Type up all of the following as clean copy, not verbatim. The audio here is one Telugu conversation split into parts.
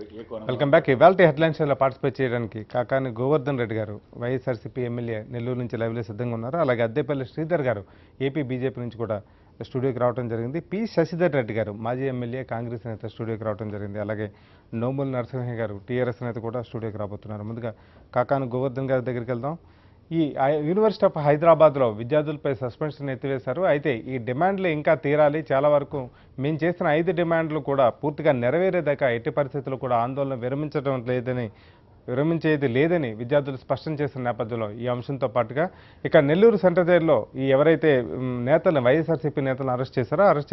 Welcome back. ఇవాళ హెడ్లైన్స్లో పార్టిసిపేట్ చేయడానికి కాకాని గోవర్ధన్ రెడ్డి గారు వైఎస్ఆర్సీపీ ఎమ్మెల్యే నెల్లూరు నుంచి లైవ్లో సిద్ధంగా ఉన్నారు. అలాగే అద్దెపల్లి శ్రీధర్ గారు ఏపీ బీజేపీ నుంచి కూడా స్టూడియోకి రావడం జరిగింది. పి శశిధర్ రెడ్డి గారు మాజీ ఎమ్మెల్యే కాంగ్రెస్ నేత స్టూడియోకి రావడం జరిగింది. అలాగే నోముల నరసింహ గారు టీఆర్ఎస్ నేత కూడా స్టూడియోకి రాబోతున్నారు. ముందుగా కాకాని గోవర్ధన్ గారి దగ్గరికి వెళ్దాం. ఈ యూనివర్సిటీ ఆఫ్ హైదరాబాద్లో విద్యార్థులపై సస్పెన్షన్ ఎత్తివేశారు. అయితే ఈ డిమాండ్లు ఇంకా తీరాలి. చాలా వరకు మేము చేసిన 5 డిమాండ్లు కూడా పూర్తిగా నెరవేరేదాకా ఎట్టి పరిస్థితుల్లో కూడా ఆందోళన విరమించేది లేదని విద్యార్థులు స్పష్టం చేసిన నేపథ్యంలో ఈ అంశంతో పాటుగా ఇక నెల్లూరు సెంట్రల్ జైల్లో ఈ ఎవరైతే నేతలను వైఎస్ఆర్సీపీ నేతలను అరెస్ట్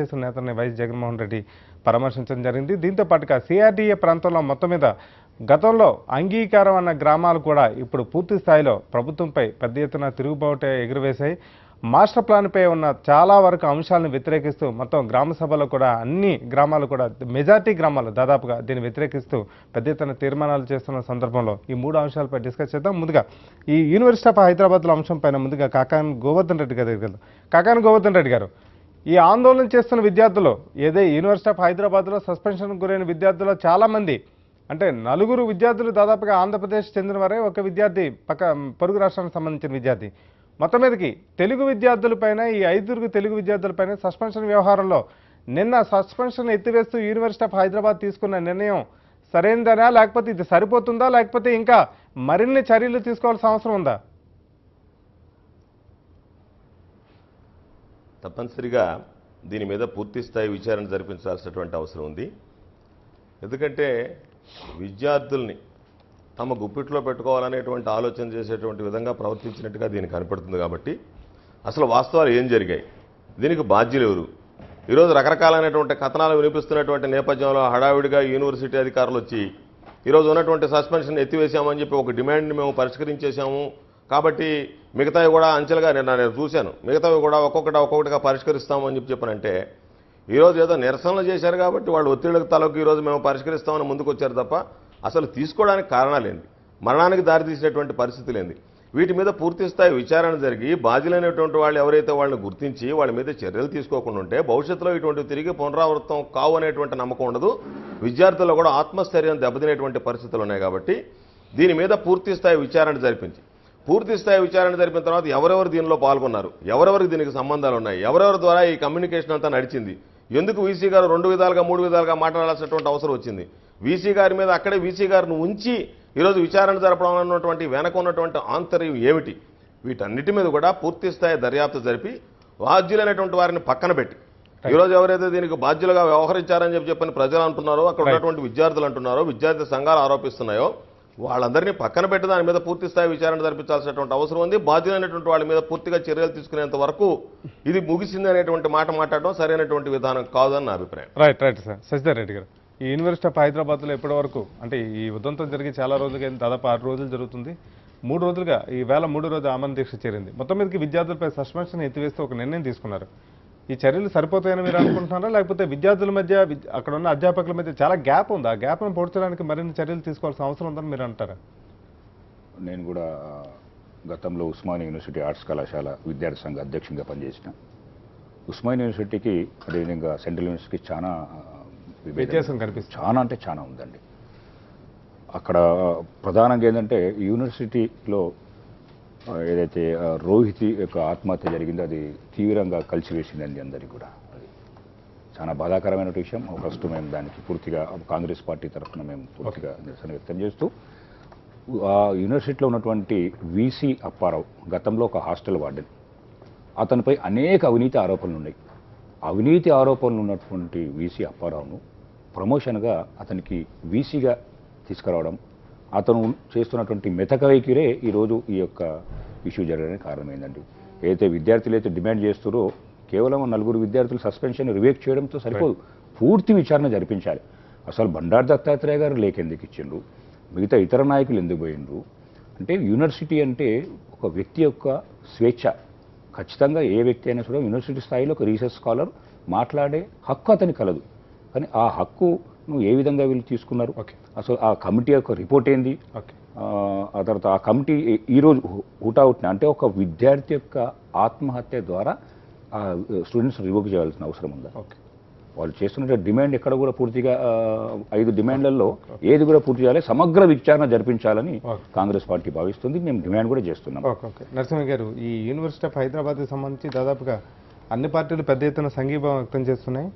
చేసిన నేతల్ని వైఎస్ జగన్మోహన్ రెడ్డి పరామర్శించడం జరిగింది. దీంతో పాటుగా సిఆర్డీఏ ప్రాంతంలో మొత్తం మీద గతంలో అంగీకారం అన్న గ్రామాలు కూడా ఇప్పుడు పూర్తి స్థాయిలో ప్రభుత్వంపై పెద్ద ఎత్తున తిరుగుబాటు ఎగురవేశాయి. మాస్టర్ ప్లాన్పై ఉన్న చాలా వరకు అంశాలను వ్యతిరేకిస్తూ మొత్తం గ్రామ సభలో కూడా అన్ని గ్రామాలు కూడా మెజార్టీ గ్రామాలు దాదాపుగా దీన్ని వ్యతిరేకిస్తూ పెద్ద ఎత్తున తీర్మానాలు చేస్తున్న సందర్భంలో ఈ 3 అంశాలపై డిస్కస్ చేద్దాం. ముందుగా ఈ యూనివర్సిటీ ఆఫ్ హైదరాబాద్లో అంశం పైన ముందుగా కాకాని గోవర్ధన్ రెడ్డి గారి దగ్గరికి వెళ్దాం. కాకాని గోవర్ధన్ రెడ్డి గారు, ఈ ఆందోళన చేస్తున్న విద్యార్థులు యూనివర్సిటీ ఆఫ్ హైదరాబాద్లో సస్పెన్షన్కు గురైన విద్యార్థులు చాలామంది అంటే 4 విద్యార్థులు దాదాపుగా ఆంధ్రప్రదేశ్ చెందిన వారే, ఒక విద్యార్థి పొరుగు రాష్ట్రానికి సంబంధించిన విద్యార్థి. మొత్తం మీదకి తెలుగు విద్యార్థులపైన ఈ 5 తెలుగు విద్యార్థులపైన సస్పెన్షన్ వ్యవహారంలో నిన్న సస్పెన్షన్ ఎత్తివేస్తూ యూనివర్సిటీ ఆఫ్ హైదరాబాద్ తీసుకున్న నిర్ణయం సరైనదనా, లేకపోతే ఇది సరిపోతుందా, లేకపోతే ఇంకా మరిన్ని చర్యలు తీసుకోవాల్సిన అవసరం ఉందా? తప్పనిసరిగా దీని మీద పూర్తి స్థాయి విచారణ జరిపించాల్సినటువంటి అవసరం ఉంది. ఎందుకంటే విద్యార్థుల్ని తమ గుప్పిట్లో పెట్టుకోవాలనేటువంటి ఆలోచన చేసేటువంటి విధంగా ప్రవర్తించినట్టుగా దీనికి కనపడుతుంది. కాబట్టి అసలు వాస్తవాలు ఏం జరిగాయి, దీనికి బాధ్యులు ఎవరు? ఈరోజు రకరకాలైనటువంటి కథనాలు వినిపిస్తున్నటువంటి నేపథ్యంలో హడావిడిగా యూనివర్సిటీ అధికారులు వచ్చి ఈరోజు ఉన్నటువంటి సస్పెన్షన్ ఎత్తివేశామని చెప్పి ఒక డిమాండ్ని మేము పరిష్కరించేశాము, కాబట్టి మిగతావి కూడా అంచెలుగా నేను చూశాను, మిగతావి కూడా ఒక్కొక్కటిగా పరిష్కరిస్తామని చెప్పానంటే ఈరోజు ఏదో నిరసనలు చేశారు కాబట్టి వాళ్ళు ఒత్తిళ్లకు తలకు ఈరోజు మేము పరిష్కరిస్తామని ముందుకు వచ్చారు తప్ప అసలు తీసుకోవడానికి కారణాలేంది, మరణానికి దారితీసినటువంటి పరిస్థితులేంది, వీటి మీద పూర్తి స్థాయి విచారణ జరిగి బాధ్యులైనటువంటి వాళ్ళు ఎవరైతే వాళ్ళని గుర్తించి వాళ్ళ మీద చర్యలు తీసుకోకుండా ఉంటే భవిష్యత్తులో ఇటువంటి తిరిగి పునరావృతం కావు అనేటువంటి నమ్మకం ఉండదు. విద్యార్థుల్లో కూడా ఆత్మస్థైర్యం దెబ్బతినేటువంటి పరిస్థితులు ఉన్నాయి. కాబట్టి దీని మీద పూర్తి స్థాయి విచారణ జరిపిన తర్వాత ఎవరెవరు దీనిలో పాల్గొన్నారు, ఎవరెవరికి దీనికి సంబంధాలు ఉన్నాయి, ఎవరెవరి ద్వారా ఈ కమ్యూనికేషన్ అంతా నడిచింది, ఎందుకు వీసీ గారు 2 విధాలుగా 3 విధాలుగా మాట్లాడాల్సినటువంటి అవసరం వచ్చింది, వీసీ గారి మీద అక్కడే వీసీ గారిని ఉంచి ఈరోజు విచారణ జరపడం అన్నటువంటి వెనక ఉన్నటువంటి ఆంతర్యం ఏమిటి, వీటన్నిటి మీద కూడా పూర్తి స్థాయి దర్యాప్తు జరిపి బాధ్యులైనటువంటి వారిని పక్కన పెట్టి ఈరోజు ఎవరైతే దీనికి బాధ్యులుగా వ్యవహరించారని చెప్పని ప్రజలు అంటున్నారో, అక్కడ ఉన్నటువంటి విద్యార్థులు అంటున్నారో, విద్యార్థి సంఘాలు ఆరోపిస్తున్నాయో వాళ్ళందరినీ పక్కన పెట్టి దాని మీద పూర్తి స్థాయి విచారణ జరిపించాల్సినటువంటి అవసరం ఉంది. బాధ్యులైనటువంటి వాళ్ళ మీద పూర్తిగా చర్యలు తీసుకునేంత వరకు ఇది ముగిసింది అనేటువంటి మాట మాట్లాడడం సరైనటువంటి విధానం కాదని నా అభిప్రాయం. Right sir. శశిధర్ రెడ్డి గారు, ఈ యూనివర్సిటీ ఆఫ్ హైదరాబాద్లో ఎప్పటి వరకు అంటే ఈ ఉదంతం జరిగి చాలా రోజులుగా దాదాపు 6 రోజులు జరుగుతుంది. 3 రోజులుగా ఈ వేళ 3వ రోజు ఆమరణ దీక్ష చేరింది. మొత్తం మీదకి విద్యార్థులపై సస్పెన్షన్ ఎత్తివేస్తూ ఒక నిర్ణయం తీసుకున్నారు. ఈ చర్యలు సరిపోతాయని మీరు అనుకుంటున్నారా, లేకపోతే విద్యార్థుల మధ్య అక్కడ ఉన్న అధ్యాపకుల మధ్య చాలా గ్యాప్ ఉంది, ఆ గ్యాప్ను పోడ్చడానికి మరిన్ని చర్యలు తీసుకోవాల్సిన అవసరం ఉందని మీరు అంటారా? నేను కూడా గతంలో ఉస్మానియా యూనివర్సిటీ ఆర్ట్స్ కళాశాల విద్యార్థి సంఘ అధ్యక్షునిగా పనిచేసిన. ఉస్మానియా యూనివర్సిటీకి అదేవిధంగా సెంట్రల్ యూనివర్సిటీకి చాలా వ్యత్యాసం కనిపిస్తుంది. చాలా అంటే చాలా ఉందండి. అక్కడ ప్రధానంగా ఏంటంటే యూనివర్సిటీలో ఏదైతే రోహిత్ యొక్క ఆత్మహత్య జరిగిందో అది తీవ్రంగా కలిసివేసిందండి అందరికీ కూడా. అది చాలా బాధాకరమైన విషయం. ఫస్ట్ మేము దానికి పూర్తిగా కాంగ్రెస్ పార్టీ తరఫున మేము పూర్తిగా నిరసన వ్యక్తం చేస్తూ ఆ యూనివర్సిటీలో ఉన్నటువంటి వీసీ అప్పారావు గతంలో ఒక హాస్టల్ వార్డెన్, అతనిపై అనేక అవినీతి ఆరోపణలు ఉన్నాయి. అవినీతి ఆరోపణలు ఉన్నటువంటి వీసీ అప్పారావును ప్రమోషన్గా అతనికి వీసీగా తీసుకురావడం, అతను చేస్తున్నటువంటి మెతక వైఖరే ఈరోజు ఈ యొక్క ఇష్యూ జరగడానికి కారణమైందండి. ఏదైతే విద్యార్థులు అయితే డిమాండ్ చేస్తారో కేవలం 4 విద్యార్థులు సస్పెన్షన్ రివేక్ చేయడంతో సరిపోదు, పూర్తి విచారణ జరిపించాలి. అసలు బండారు దత్తాత్రేయ గారు లేఖ ఎందుకు ఇచ్చిండ్రు, మిగతా ఇతర నాయకులు ఎందుకు పోయిండ్రు అంటే యూనివర్సిటీ అంటే ఒక వ్యక్తి యొక్క స్వేచ్ఛ. ఖచ్చితంగా ఏ వ్యక్తి అయినా కూడా యూనివర్సిటీ స్థాయిలో ఒక రీసెర్చ్ స్కాలర్ మాట్లాడే హక్కు అతనికి కలదు. కానీ ఆ హక్కును ఏ విధంగా వీళ్ళు తీసుకున్నారు, అసలు ఆ కమిటీ యొక్క రిపోర్ట్ ఏంది, ఆ తర్వాత ఆ కమిటీ ఈరోజు హుటాహుటిన అంటే ఒక విద్యార్థి యొక్క ఆత్మహత్య ద్వారా ఆ స్టూడెంట్స్ రివోక్ చేయాల్సిన అవసరం ఉందా? వాళ్ళు చేస్తున్న డిమాండ్ ఎక్కడ కూడా పూర్తిగా 5 డిమాండ్లలో ఏది కూడా పూర్తి చేయాలి, సమగ్ర విచారణ జరిపించాలని కాంగ్రెస్ పార్టీ భావిస్తుంది. మేము డిమాండ్ కూడా చేస్తున్నాం. ఓకే నరసింహ గారు, ఈ యూనివర్సిటీ ఆఫ్ హైదరాబాద్కి సంబంధించి దాదాపుగా అన్ని పార్టీలు పెద్ద ఎత్తున సంఘీభావం వ్యక్తం చేస్తున్నాయి.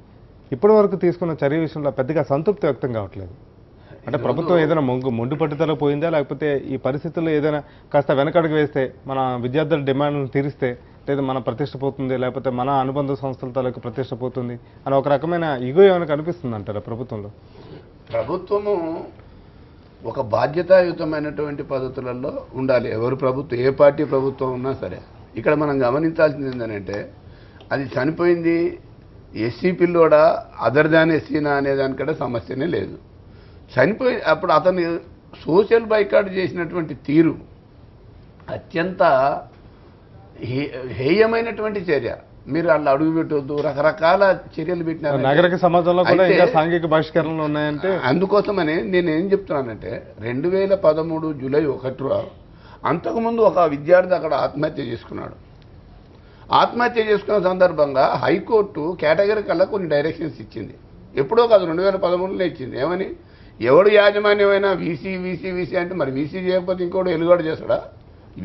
ఇప్పటి వరకు తీసుకున్న చర్య విషయంలో పెద్దగా సంతృప్తి వ్యక్తం కావట్లేదు. అంటే ప్రభుత్వం ఏదైనా మొండి పట్టుదల పోయిందా, లేకపోతే ఈ పరిస్థితుల్లో ఏదైనా కాస్త వెనకడుగు వేస్తే మన విద్యార్థుల డిమాండ్లను తీరిస్తే లేదా మన ప్రతిష్ట పోతుంది, లేకపోతే మన అనుబంధ సంస్థల తాలూకు ప్రతిష్ట పోతుంది అని ఒక రకమైన ఇగో ఏమైనా కనిపిస్తుంది అంటారా ప్రభుత్వంలో? ప్రభుత్వము ఒక బాధ్యతాయుతమైనటువంటి పద్ధతులలో ఉండాలి. ఎవరు ప్రభుత్వం, ఏ పార్టీ ప్రభుత్వం ఉన్నా సరే. ఇక్కడ మనం గమనించాల్సింది ఏంటంటే అది చనిపోయింది ఎస్సీ పిల్లోడా అదర్ దాన్ ఎస్సీనా అనే దానికంటే సమస్యనే లేదు. చనిపోయి అప్పుడు అతను సోషల్ బైకాట్ చేసినటువంటి తీరు అత్యంత హేయమైనటువంటి చర్య. మీరు అలా అడుగు పెట్టవద్దు, రకరకాల చర్యలు పెట్టినారు. నాగరిక సమాజంలో కూడా ఇంకా సాంఘిక బహిష్కరణలు ఉన్నాయంటే అందుకోసమని నేను ఏం చెప్తున్నానంటే 2013 జూలై 1 అంతకుముందు ఒక విద్యార్థి అక్కడ ఆత్మహత్య చేసుకున్నాడు. ఆత్మహత్య చేసుకున్న సందర్భంగా హైకోర్టు కేటగిరికల్లా కొన్ని డైరెక్షన్స్ ఇచ్చింది. ఎప్పుడో కాదు, 2013లో ఇచ్చింది. ఏమని, ఎవడు యాజమాన్యమైనా వీసీ అంటే మరి వీసీ చేయకపోతే ఇంకోటి ఎలుగాడు చేస్తాడా?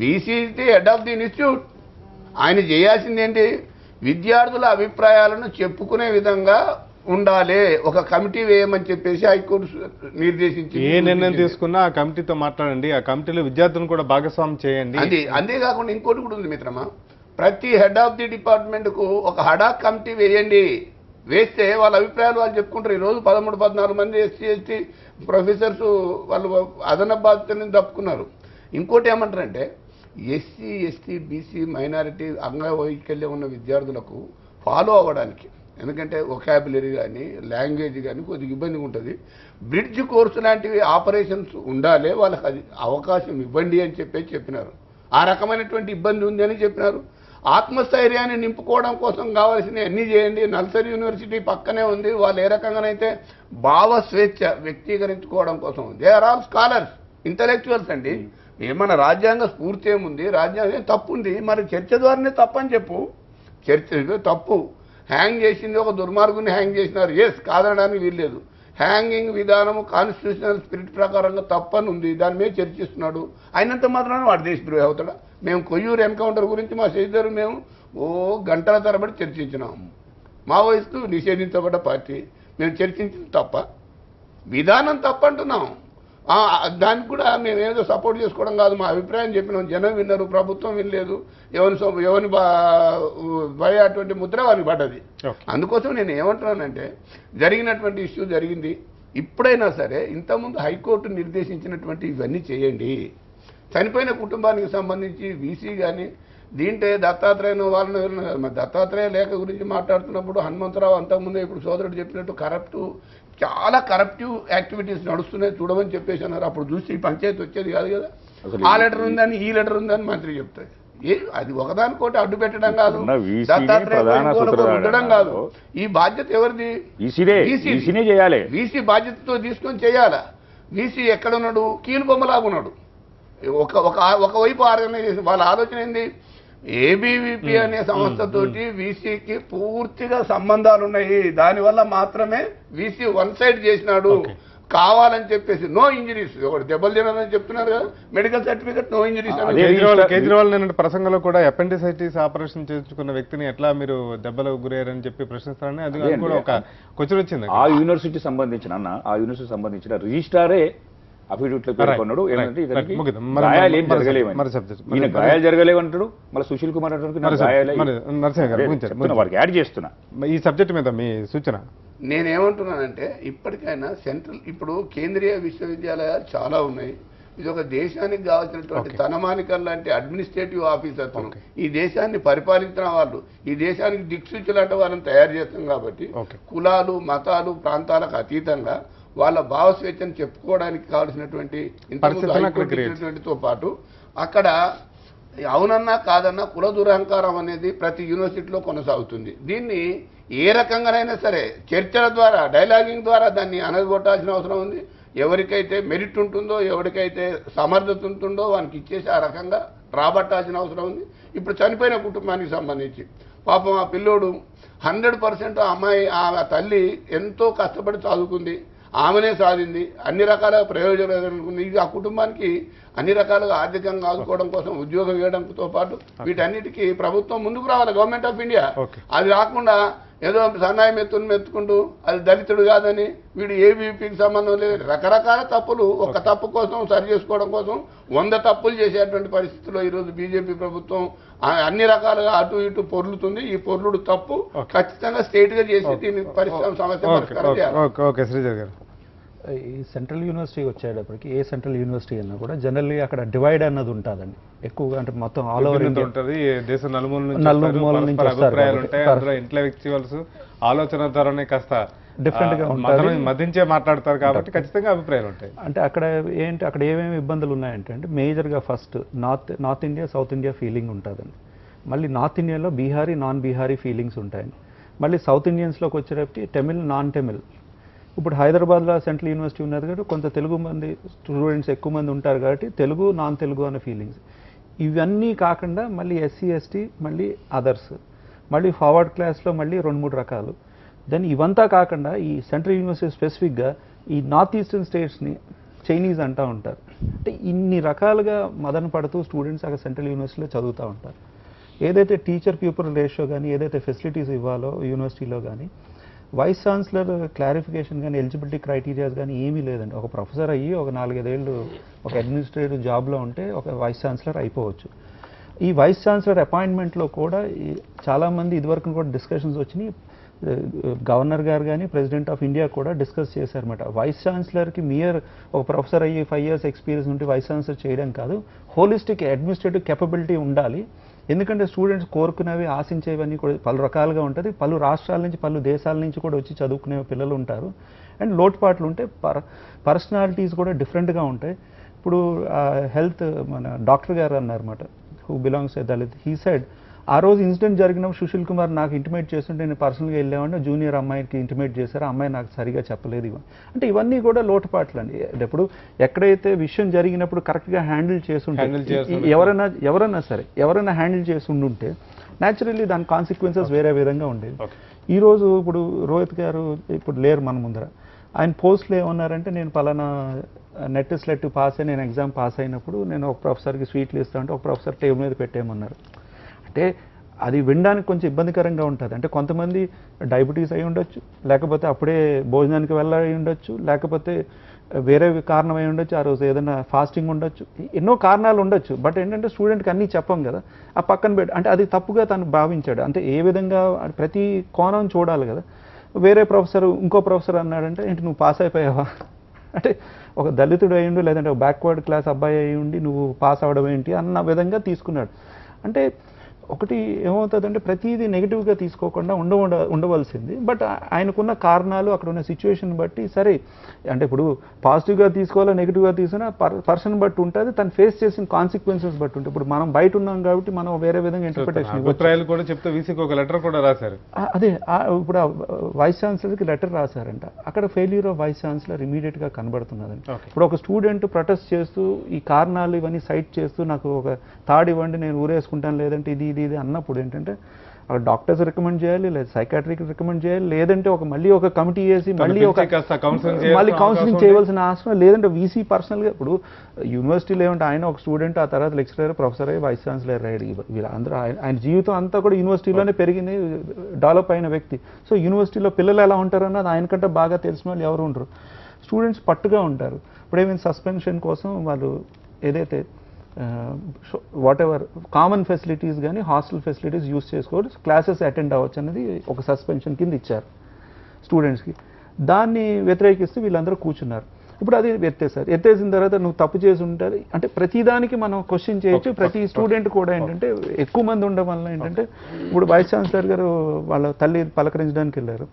VC the head of the institute. ఆయన చేయాల్సింది ఏంటి, విద్యార్థుల అభిప్రాయాలను చెప్పుకునే విధంగా ఉండాలి. ఒక కమిటీ వేయమని చెప్పేసి హైకోర్టు నిర్దేశించి, ఏ నిర్ణయం తీసుకున్నా ఆ కమిటీతో మాట్లాడండి, ఆ కమిటీలో విద్యార్థులను కూడా భాగస్వామ్యం చేయండి. అది అంతేకాకుండా ఇంకోటి కూడా ఉంది మిత్రమా, ప్రతి హెడ్ ఆఫ్ ది డిపార్ట్మెంట్కు ఒక హడాక్ కమిటీ వేయండి. వేస్తే వాళ్ళ అభిప్రాయాలు వాళ్ళు చెప్పుకుంటారు. ఈరోజు 13-14 మంది ఎస్సీ ఎస్టీ ప్రొఫెసర్స్ వాళ్ళు అదనపు బాధ్యతలను తప్పుకున్నారు. ఇంకోటి ఏమంటారంటే ఎస్సీ ఎస్టీ బీసీ మైనారిటీ అంగవైకల్యం ఉన్న విద్యార్థులకు ఫాలో అవ్వడానికి, ఎందుకంటే వొకాబులరీ కానీ లాంగ్వేజ్ కానీ కొద్దిగా ఇబ్బందిగా ఉంటుంది. బ్రిడ్జ్ కోర్సు లాంటివి ఆపరేషన్స్ ఉండాలి, వాళ్ళకి అది అవకాశం ఇవ్వండి అని చెప్పినారు. ఆ రకమైనటువంటి ఇబ్బంది ఉంది అని చెప్పినారు. ఆత్మస్థైర్యాన్ని నింపుకోవడం కోసం కావాల్సిన అన్నీ చేయండి. నల్సరీ యూనివర్సిటీ పక్కనే ఉంది. వాళ్ళు ఏ రకంగానైతే భావ స్వేచ్ఛ వ్యక్తీకరించుకోవడం కోసం, they are all scholars, intellectuals అండి. ఏమన్నా రాజ్యాంగ స్ఫూర్తి ఏముంది, రాజ్యాంగం తప్పు ఉంది, మరి చర్చ ద్వారానే తప్పని చెప్పు. చర్చ తప్పు, హ్యాంగ్ చేసింది ఒక దుర్మార్గుని హ్యాంగ్ చేసినారు, ఎస్ కాదనడానికి వీల్లేదు. హ్యాంగింగ్ విధానము కాన్స్టిట్యూషనల్ స్పిరిట్ ప్రకారంగా తప్పని ఉంది, దాని మీద చర్చిస్తున్నాడు. అయినంత మాత్రాన వాడు దేశద్రోహి అవుతాడా? మేము కొయ్యూరు ఎన్కౌంటర్ గురించి మా చేద్దరు మేము గంటల తరబడి చర్చించినాము. మావోయిస్టు నిషేధించబడ్డ పార్టీ, మేము చర్చించింది తప్ప, విధానం తప్పంటున్నాం. దానికి కూడా మేము ఏదో సపోర్ట్ చేసుకోవడం కాదు, మా అభిప్రాయం చెప్పినాం. జనం విన్నారు, ప్రభుత్వం వినలేదు. ఎవరిని భయ అటువంటి ముద్ర వారికి పడ్డది. అందుకోసం నేను ఏమంటున్నానంటే జరిగినటువంటి ఇష్యూ జరిగింది. ఇప్పుడైనా సరే ఇంతకుముందు హైకోర్టు నిర్దేశించినటువంటి ఇవన్నీ చేయండి. చనిపోయిన కుటుంబానికి సంబంధించి వీసీ కానీ దీంట్లో దత్తాత్రేయను వాళ్ళని దత్తాత్రేయ లేఖ గురించి మాట్లాడుతున్నప్పుడు హనుమంతరావు అంతకుముందే ఇప్పుడు సోదరుడు చెప్పినట్టు చాలా కరప్టివ్ యాక్టివిటీస్ నడుస్తున్నాయి చూడమని చెప్పేసి అన్నారు. అప్పుడు చూసి ఈ పంచాయతీ వచ్చేది కాదు కదా. ఆ లెటర్ ఉందని ఈ లెటర్ ఉందని మంత్రి చెప్తారు. అది ఒకదానికోటి అడ్డు పెట్టడం కాదు, ఉండడం కాదు. ఈ బాధ్యత ఎవరిది? వీసీ బాధ్యతతో తీసుకొని చేయాలా. వీసీ ఎక్కడున్నాడు? కీలుబొమ్మలాగా ఉన్నాడు. ఒకవైపు ఆర్గనైజేషన్ వాళ్ళ ఆలోచన ఏంది, ఏబీవీపీ అనే సంస్థతోటి వీసీకి పూర్తిగా సంబంధాలు ఉన్నాయి. దానివల్ల మాత్రమే వీసీ వన్ సైడ్ చేసినాడు కావాలని చెప్పేసి. నో ఇంజరీస్, ఒకటి దెబ్బలు తినాలని చెప్తున్నారు కదా, medical certificate no injuries. Kejriwal నిన్న ప్రసంగంలో కూడా అపెండిసైటిస్ ఆపరేషన్ చేసుకున్న వ్యక్తిని ఎట్లా మీరు దెబ్బలకు గురయ్యారని చెప్పి ప్రశ్నిస్తారని అది కూడా ఒక క్వశ్చన్ వచ్చింది. ఆ యూనివర్సిటీ సంబంధించిన రిజిస్ట్రారే అఫిడవిట్లో పేర్కొన్నాడు. ఏంటంటే గాయాలు ఏం జరగలేవని, గాయాలు జరగలేవంటాడు. మళ్ళీ సుశీల్ కుమార్ వారికి యాడ్ చేస్తున్నా. ఈ సబ్జెక్ట్ మీద మీ సూచన నేనేమంటున్నానంటే ఇప్పటికైనా సెంట్రల్, ఇప్పుడు కేంద్రీయ విశ్వవిద్యాలయాలు చాలా ఉన్నాయి. ఇది ఒక దేశానికి కావాల్సినటువంటి తనమానికల్ లాంటి అడ్మినిస్ట్రేటివ్ ఆఫీసర్స్, ఈ దేశాన్ని పరిపాలించిన వాళ్ళు, ఈ దేశానికి దిక్సూచులు అంటే వాళ్ళని తయారు చేస్తాం. కాబట్టి కులాలు మతాలు ప్రాంతాలకు అతీతంగా వాళ్ళ భావస్వేచ్ఛను చెప్పుకోవడానికి కావాల్సినటువంటి ఇంతకుముందుతో పాటు అక్కడ అవునన్నా కాదన్నా కుల దురహంకారం అనేది ప్రతి యూనివర్సిటీలో కొనసాగుతుంది. దీన్ని ఏ రకంగానైనా సరే చర్చల ద్వారా, డైలాగింగ్ ద్వారా దాన్ని అనగొట్టాల్సిన అవసరం ఉంది. ఎవరికైతే మెరిట్ ఉంటుందో, ఎవరికైతే సమర్థత ఉంటుందో వానికి ఇచ్చేసి ఆ రకంగా రాబట్టాల్సిన అవసరం ఉంది. ఇప్పుడు చనిపోయిన కుటుంబానికి సంబంధించి పాపం ఆ పిల్లోడు 100% ఆ అమ్మాయి ఆ తల్లి ఎంతో కష్టపడి చదువుకుంది, ఆమెనే సాధింది, అన్ని రకాల ప్రయోజనాలు అనుకుంది. ఇది ఆ కుటుంబానికి అన్ని రకాలుగా ఆర్థికంగా ఆదుకోవడం కోసం ఉద్యోగం ఇవ్వడంతో పాటు వీటన్నిటికీ ప్రభుత్వం ముందుకు రావాలి, గవర్నమెంట్ ఆఫ్ ఇండియా. అది రాకుండా ఏదో సన్నాయి మెత్తుకుంటూ అది దళితుడు కాదని వీడు ఏబీపీకి సంబంధం లేదు, రకరకాల తప్పులు ఒక తప్పు కోసం సరి చేసుకోవడం కోసం 100 తప్పులు చేసేటువంటి పరిస్థితిలో ఈరోజు బీజేపీ ప్రభుత్వం అన్ని రకాలుగా అటు ఇటు పొర్లుతుంది. ఈ పొర్లుడు తప్పు ఖచ్చితంగా స్టేట్ గా చేసి దీన్ని పరిశ్రమ సమస్య పరిష్కారం చేయాలి. ఈ సెంట్రల్ యూనివర్సిటీ వచ్చేటప్పటికి ఏ సెంట్రల్ యూనివర్సిటీ అన్నా కూడా జనరల్లీ అక్కడ డివైడ్ అన్నది ఉంటుందండి ఎక్కువగా, అంటే మొత్తం ఆల్ ఓవర్ ఉంటుంది, దేశం నలుమూల నలుమూల నుంచి వస్తారు, ఇంటలెక్చువల్స్ ఆలోచన ధోరణి కాస్త డిఫరెంట్ గా ఉంటుంది, మధ్యించే మాట్లాడతారు కాబట్టి ఖచ్చితంగా అభిప్రాయాలు ఉంటాయి. అంటే అక్కడ ఏమేమి ఇబ్బందులు ఉన్నాయంటే మేజర్గా first north India south India feeling ఉంటుందండి. మళ్ళీ నార్త్ ఇండియాలో బీహారీ నాన్ బీహారీ ఫీలింగ్స్ ఉంటాయండి. మళ్ళీ సౌత్ ఇండియన్స్లోకి వచ్చేటప్పటికి తమిళ్ నాన్ తమిళ్. ఇప్పుడు హైదరాబాద్లో సెంట్రల్ యూనివర్సిటీ ఉన్నది కాబట్టి కొంత తెలుగు మంది స్టూడెంట్స్ ఎక్కువ మంది ఉంటారు కాబట్టి తెలుగు నాన్ తెలుగు అనే ఫీలింగ్స్. ఇవన్నీ కాకుండా మళ్ళీ ఎస్సీ ఎస్టీ మళ్ళీ అదర్స్, మళ్ళీ ఫార్వర్డ్ క్లాస్లో మళ్ళీ 2-3 రకాలు. దెన్ ఇవంతా కాకుండా ఈ సెంట్రల్ యూనివర్సిటీ స్పెసిఫిక్గా ఈ నార్త్ ఈస్టర్న్ స్టేట్స్ని చైనీస్ అంటూ ఉంటారు. అంటే ఇన్ని రకాలుగా మదన పడుతూ స్టూడెంట్స్ అక్కడ సెంట్రల్ యూనివర్సిటీలో చదువుతూ ఉంటారు. ఏదైతే టీచర్ పీపుల్ రేషియో కానీ ఏదైతే ఫెసిలిటీస్ ఇవ్వాలో యూనివర్సిటీలో కానీ వైస్ ఛాన్సలర్ క్లారిఫికేషన్ కానీ ఎలిజిబిలిటీ క్రైటీరియాస్ కానీ ఏమీ లేదండి. ఒక ప్రొఫెసర్ అయ్యి ఒక 4-5 ఏళ్ళు ఒక అడ్మినిస్ట్రేటివ్ జాబ్లో ఉంటే ఒక వైస్ ఛాన్సలర్ అయిపోవచ్చు. ఈ వైస్ ఛాన్సలర్ అపాయింట్మెంట్లో కూడా చాలామంది ఇదివరకు కూడా డిస్కషన్స్ వచ్చినాయి. గవర్నర్ గారు కానీ ప్రెసిడెంట్ ఆఫ్ ఇండియా కూడా డిస్కస్ చేశారన్నమాట. వైస్ ఛాన్సలర్కి ఒక ప్రొఫెసర్ అయ్యి 5 years ఎక్స్పీరియన్స్ ఉంటే వైస్ ఛాన్సలర్ చేయడం కాదు, హోలిస్టిక్ అడ్మినిస్ట్రేటివ్ కెపబిలిటీ ఉండాలి. ఎందుకంటే స్టూడెంట్స్ కోరుకునేవి ఆశించేవన్నీ కూడా పలు రకాలుగా ఉంటుంది. పలు రాష్ట్రాల నుంచి పలు దేశాల నుంచి కూడా వచ్చి చదువుకునే పిల్లలు ఉంటారు. అండ్ లోటుపాట్లు ఉంటే పర్సనాలిటీస్ కూడా డిఫరెంట్గా ఉంటాయి. ఇప్పుడు హెల్త్ మన డాక్టర్ గారు అన్నారన్నమాట, who belongs to Dalit. He said ఆ రోజు ఇన్సిడెంట్ జరిగినప్పుడు సుశీల్ కుమార్ నాకు ఇంటిమేట్ చేస్తుంటే నేను పర్సనల్గా వెళ్ళామంటే జూనియర్ అమ్మాయికి ఇంటిమేట్ చేశారు, అమ్మాయి నాకు సరిగా చెప్పలేదు. అంటే ఇవన్నీ కూడా లోటుపాట్లు అండి. ఇప్పుడు ఎక్కడైతే విషయం జరిగినప్పుడు కరెక్ట్గా హ్యాండిల్ చేస్తుంటే ఎవరైనా హ్యాండిల్ చేసి ఉండుంటే న్యాచురల్లీ దాని కాన్సిక్వెన్సెస్ వేరే విధంగా ఉండేది. ఈరోజు ఇప్పుడు రోహిత్ గారు ఇప్పుడు లేరు మన ముందర, ఆయన పోస్ట్లో ఏమన్నారంటే నేను పలానా నెట్ స్లెట్ పాస్ అయ్యి నేను ఎగ్జామ్ పాస్ అయినప్పుడు నేను ఒక ప్రొఫెసర్కి స్వీట్లు ఇస్తా అంటే ఒక ప్రొఫెసర్ టేబుల్ మీద పెట్టేయమన్నారు. అంటే అది వినడానికి కొంచెం ఇబ్బందికరంగా ఉంటుంది. అంటే కొంతమంది డయాబెటీస్ అయి ఉండొచ్చు, లేకపోతే అప్పుడే భోజనానికి వెళ్ళి ఉండొచ్చు, లేకపోతే వేరే కారణం అయి ఉండొచ్చు, ఆ రోజు ఏదైనా ఫాస్టింగ్ ఉండొచ్చు, ఎన్నో కారణాలు ఉండొచ్చు. బట్ ఏంటంటే స్టూడెంట్కి అన్నీ చెప్పం కదా, ఆ పక్కన పెట్టి అంటే అది తప్పుగా తను భావించాడు. అంటే ఏ విధంగా ప్రతి కోణం చూడాలి కదా. వేరే ప్రొఫెసర్ ఇంకో ప్రొఫెసర్ అన్నాడంటే ఏంటి నువ్వు పాస్ అయిపోయావా, అంటే ఒక దళితుడు అయ్యుండి లేదంటే ఒక బ్యాక్వర్డ్ క్లాస్ అబ్బాయి అయ్యి ఉండి నువ్వు పాస్ అవ్వడం ఏంటి అన్న విధంగా తీసుకున్నాడు. అంటే ఒకటి ఏమవుతుందంటే ప్రతిదీ నెగిటివ్గా తీసుకోకుండా ఉండవలసింది. బట్ ఆయనకున్న కారణాలు అక్కడ ఉన్న సిచ్యువేషన్ బట్టి సరే, అంటే ఇప్పుడు పాజిటివ్గా తీసుకోవాలా నెగిటివ్గా తీసుకున్నా పర్సన్ బట్టి ఉంటుంది, తను ఫేస్ చేసిన కాన్సిక్వెన్సెస్ బట్టి ఉంటుంది. ఇప్పుడు మనం బయట ఉన్నాం కాబట్టి మనం వేరే విధంగా ఇంటర్ప్రిటేషన్ అభిప్రాయాలు కూడా చెప్తే వీసీకి ఒక లెటర్ కూడా రాశారు. అదే ఇప్పుడు వైస్ ఛాన్సలర్కి లెటర్ రాశారంట. అక్కడ ఫెయిల్యూర్ ఆఫ్ వైస్ ఛాన్సలర్ ఇమీడియట్గా కనబడుతున్నదండి. ఇప్పుడు ఒక స్టూడెంట్ ప్రొటెస్ట్ చేస్తూ ఈ కారణాలు ఇవన్నీ సైట్ చేస్తూ నాకు ఒక థర్డ్ ఇవ్వండి నేను ఊరేసుకుంటాను లేదంటే ఇది అన్నప్పుడు ఏంటంటే అక్కడ డాక్టర్స్ రికమెండ్ చేయాలి, లేదా సైకాట్రిక్ రికమెండ్ చేయాలి, లేదంటే మళ్ళీ ఒక కమిటీ వేసి మళ్ళీ కౌన్సిలింగ్ చేయవలసిన అవసరం, లేదంటే వీసీ పర్సనల్గా. ఇప్పుడు యూనివర్సిటీలో ఏమంటే ఆయన ఒక స్టూడెంట్, ఆ తర్వాత లెక్చరర్, ప్రొఫెసర్ అయ్యి వైస్ ఛాన్సలర్ అయ్యాడు. వీళ్ళందరూ ఆయన జీవితం అంతా కూడా యూనివర్సిటీలోనే పెరిగింది, డెవలప్ అయిన వ్యక్తి. సో యూనివర్సిటీలో పిల్లలు ఎలా ఉంటారన్నది ఆయనకంటే బాగా తెలిసిన వాళ్ళు ఎవరు ఉండరు. స్టూడెంట్స్ పట్టుగా ఉంటారు. ఇప్పుడు ఏమైనా సస్పెన్షన్ కోసం వాళ్ళు ఏదైతే వాట్ ఎవర్ కామన్ ఫెసిలిటీస్ కానీ హాస్టల్ ఫెసిలిటీస్ యూస్ చేసుకోవచ్చు, క్లాసెస్ అటెండ్ అవ్వచ్చు అనేది ఒక సస్పెన్షన్ కింద ఇచ్చారు స్టూడెంట్స్కి. దాన్ని వ్యతిరేకిస్తూ వీళ్ళందరూ కూర్చున్నారు. ఇప్పుడు అది ఎత్తేసిన తర్వాత నువ్వు తప్పు చేసి ఉంటారు అంటే ప్రతిదానికి మనం క్వశ్చన్ చేయొచ్చు. ప్రతి స్టూడెంట్ కూడా ఏంటంటే ఎక్కువ మంది ఉండడం వల్ల ఏంటంటే ఇప్పుడు వైస్ ఛాన్సలర్ గారు వాళ్ళ తల్లి పలకరించడానికి వెళ్ళారు.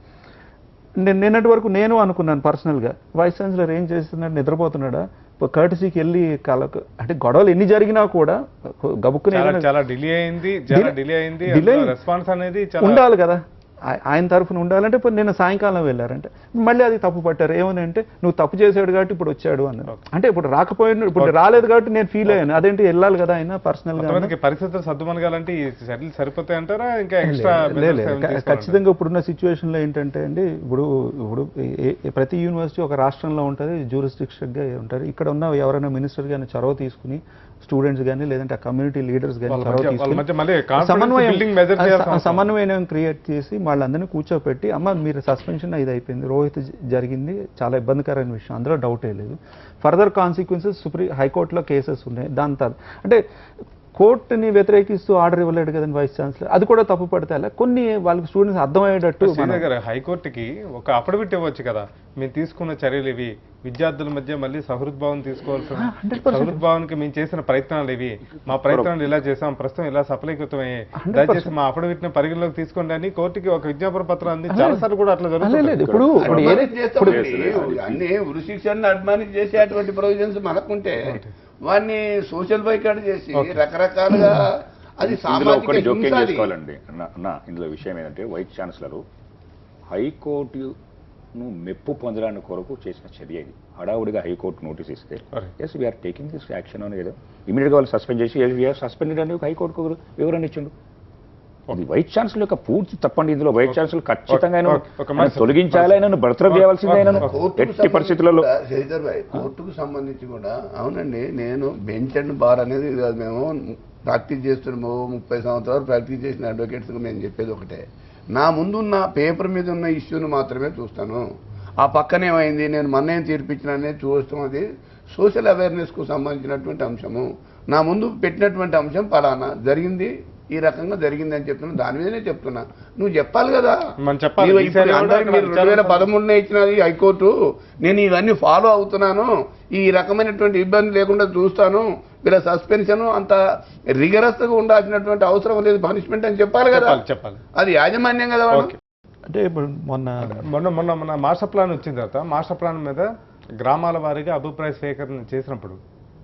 నిన్నటి వరకు నేను అనుకున్నాను పర్సనల్గా వైస్ ఛాన్సలర్ ఏం చేస్తున్నాడు, నిద్రపోతున్నాడా, కర్టసీకి వెళ్ళి అంటే గొడవలు ఎన్ని జరిగినా కూడా గబుక్కునే చాలా డిలే అయింది, రెస్పాన్స్ అనేది ఉండాలి కదా. ఆయన తరఫున ఉండాలంటే ఇప్పుడు నిన్న సాయంకాలం వెళ్ళారంటే మళ్ళీ అది తప్పు పట్టారు. ఏమని అంటే నువ్వు తప్పు చేసాడు కాబట్టి ఇప్పుడు వచ్చాడు అన్నారు. అంటే ఇప్పుడు రాకపోయినా ఇప్పుడు రాలేదు కాబట్టి నేను ఫీల్ అయ్యాను. అదేంటి వెళ్ళాలి కదా ఆయన పర్సనల్ గా. పరిస్థితులు సర్దుమనగాలంటే ఈ చర్యలు సరిపోతాయి అంటారా ఇంకా ఎక్స్ట్రా? ఖచ్చితంగా ఇప్పుడున్న సిచ్యువేషన్ లో ఏంటంటే అండి, ఇప్పుడు ప్రతి యూనివర్సిటీ ఒక రాష్ట్రంలో ఉంటుంది, జ్యూరిస్డిక్షన్ గా ఉంటారు. ఇక్కడ ఉన్న ఎవరైనా మినిస్టర్ గానీ చొరవ తీసుకుని స్టూడెంట్స్ కానీ లేదంటే ఆ కమ్యూనిటీ లీడర్స్ కానీ సమన్వయం క్రియేట్ చేసి వాళ్ళందరినీ కూర్చోపెట్టి అమ్మ మీరు సస్పెన్షన్ ఇది అయిపోయింది, రోహిత్ జరిగింది చాలా ఇబ్బందికరమైన విషయం, అందులో డౌటే లేదు. ఫర్దర్ కాన్సిక్వెన్సెస్ హైకోర్టులో కేసెస్ ఉన్నాయి. దాని తర్వాత అంటే కోర్టుని వ్యతిరేకిస్తూ ఆర్డర్ ఇవ్వలేడు కదండి వైస్ ఛాన్సలర్, అది కూడా తప్పు పడితే కొన్ని వాళ్ళకి స్టూడెంట్స్ అర్థమయ్యేటట్టు హైకోర్టుకి ఒక అఫిడవిట్ ఇవ్వచ్చు కదా, మేము తీసుకున్న చర్యలు ఇవి, విద్యార్థుల మధ్య మళ్ళీ సహృద్భావం తీసుకోవాల్సిన సహృద్భావానికి మేము చేసిన ప్రయత్నాలు ఇవి, మా ప్రయత్నాలు ఇలా చేసాం, ప్రస్తుతం ఇలా సఫలీకృతమయ్యాయి, దయచేసి మా అఫిడవిట్ ని పరిగణలోకి తీసుకోండి అని కోర్టుకి ఒక విజ్ఞాపన పత్రం అంది. చాలాసార్లు కూడా అట్లా జరుగుతుంది. ఇప్పుడు అన్ని ఉరిశిక్షను అడ్మానిజ్ చేసే అటువంటి ప్రొవిజన్స్ మనకుంటే వాడిని సోషల్ బైకాట్ చేసి రకరకాలుగా అది ఒకటి జోక్యం చేసుకోవాలండి అన్న. ఇందులో విషయం ఏంటంటే వైస్ ఛాన్సలర్ హైకోర్టును మెప్పు పొందడానికి కొరకు చేసిన చర్య ఇది. హడావుడిగా హైకోర్టు నోటీస్ ఇస్తే as we're taking this action అని ఏదో ఇమీడియట్గా వాళ్ళు సస్పెండ్ చేసి వీఆర్ సస్పెండెడ్ అని హైకోర్టుకు వివరణ ఇచ్చిండు. ఇది వైస్ ఛాన్సలర్ యొక్క పూర్తి తప్పండి. ఇందులో వైస్ ఛాన్సలర్ ఖచ్చితంగా తొలగించాలి, ఆయన బర్తరఫ్ చేయాల్సిందే ఎట్టి పరిస్థితులలో. శ్రీధర్ భాయ్, కోర్టుకు సంబంధించి కూడా అవునండి, నేను బెంచ్ అండ్ బార్ అనేది కాదు, మేము ప్రాక్టీస్ చేస్తున్నాము 30 సంవత్సరాలు ప్రాక్టీస్ చేసిన అడ్వకేట్స్కి నేను చెప్పేది ఒకటే, నా ముందున్న పేపర్ మీద ఉన్న ఇష్యూని మాత్రమే చూస్తాను. ఆ పక్కనేమైంది నేను మొన్నేం తీర్పిచ్చిననే చూస్తాం, అది సోషల్ అవేర్నెస్కు సంబంధించినటువంటి అంశము. నా ముందు పెట్టినటువంటి అంశం పలానా జరిగింది, ఈ రకంగా జరిగింది అని చెప్తున్నా, దాని మీదనే చెప్తున్నా. నువ్వు చెప్పాలి కదా. 2013 ఇచ్చినది హైకోర్టు, నేను ఇవన్నీ ఫాలో అవుతున్నాను, ఈ రకమైనటువంటి ఇబ్బంది లేకుండా చూస్తాను, వీళ్ళ సస్పెన్షన్ అంత రిగరస్ గా ఉండాల్సినటువంటి అవసరం లేదు, పనిష్మెంట్ అని చెప్పాలి కదా. అది యాజమాన్యం కదా. అంటే ఇప్పుడు మొన్న మాస్టర్ ప్లాన్ వచ్చిన తర్వాత మాస్టర్ ప్లాన్ మీద గ్రామాల వారీగా అభిప్రాయ స్వీకరణ చేసినప్పుడు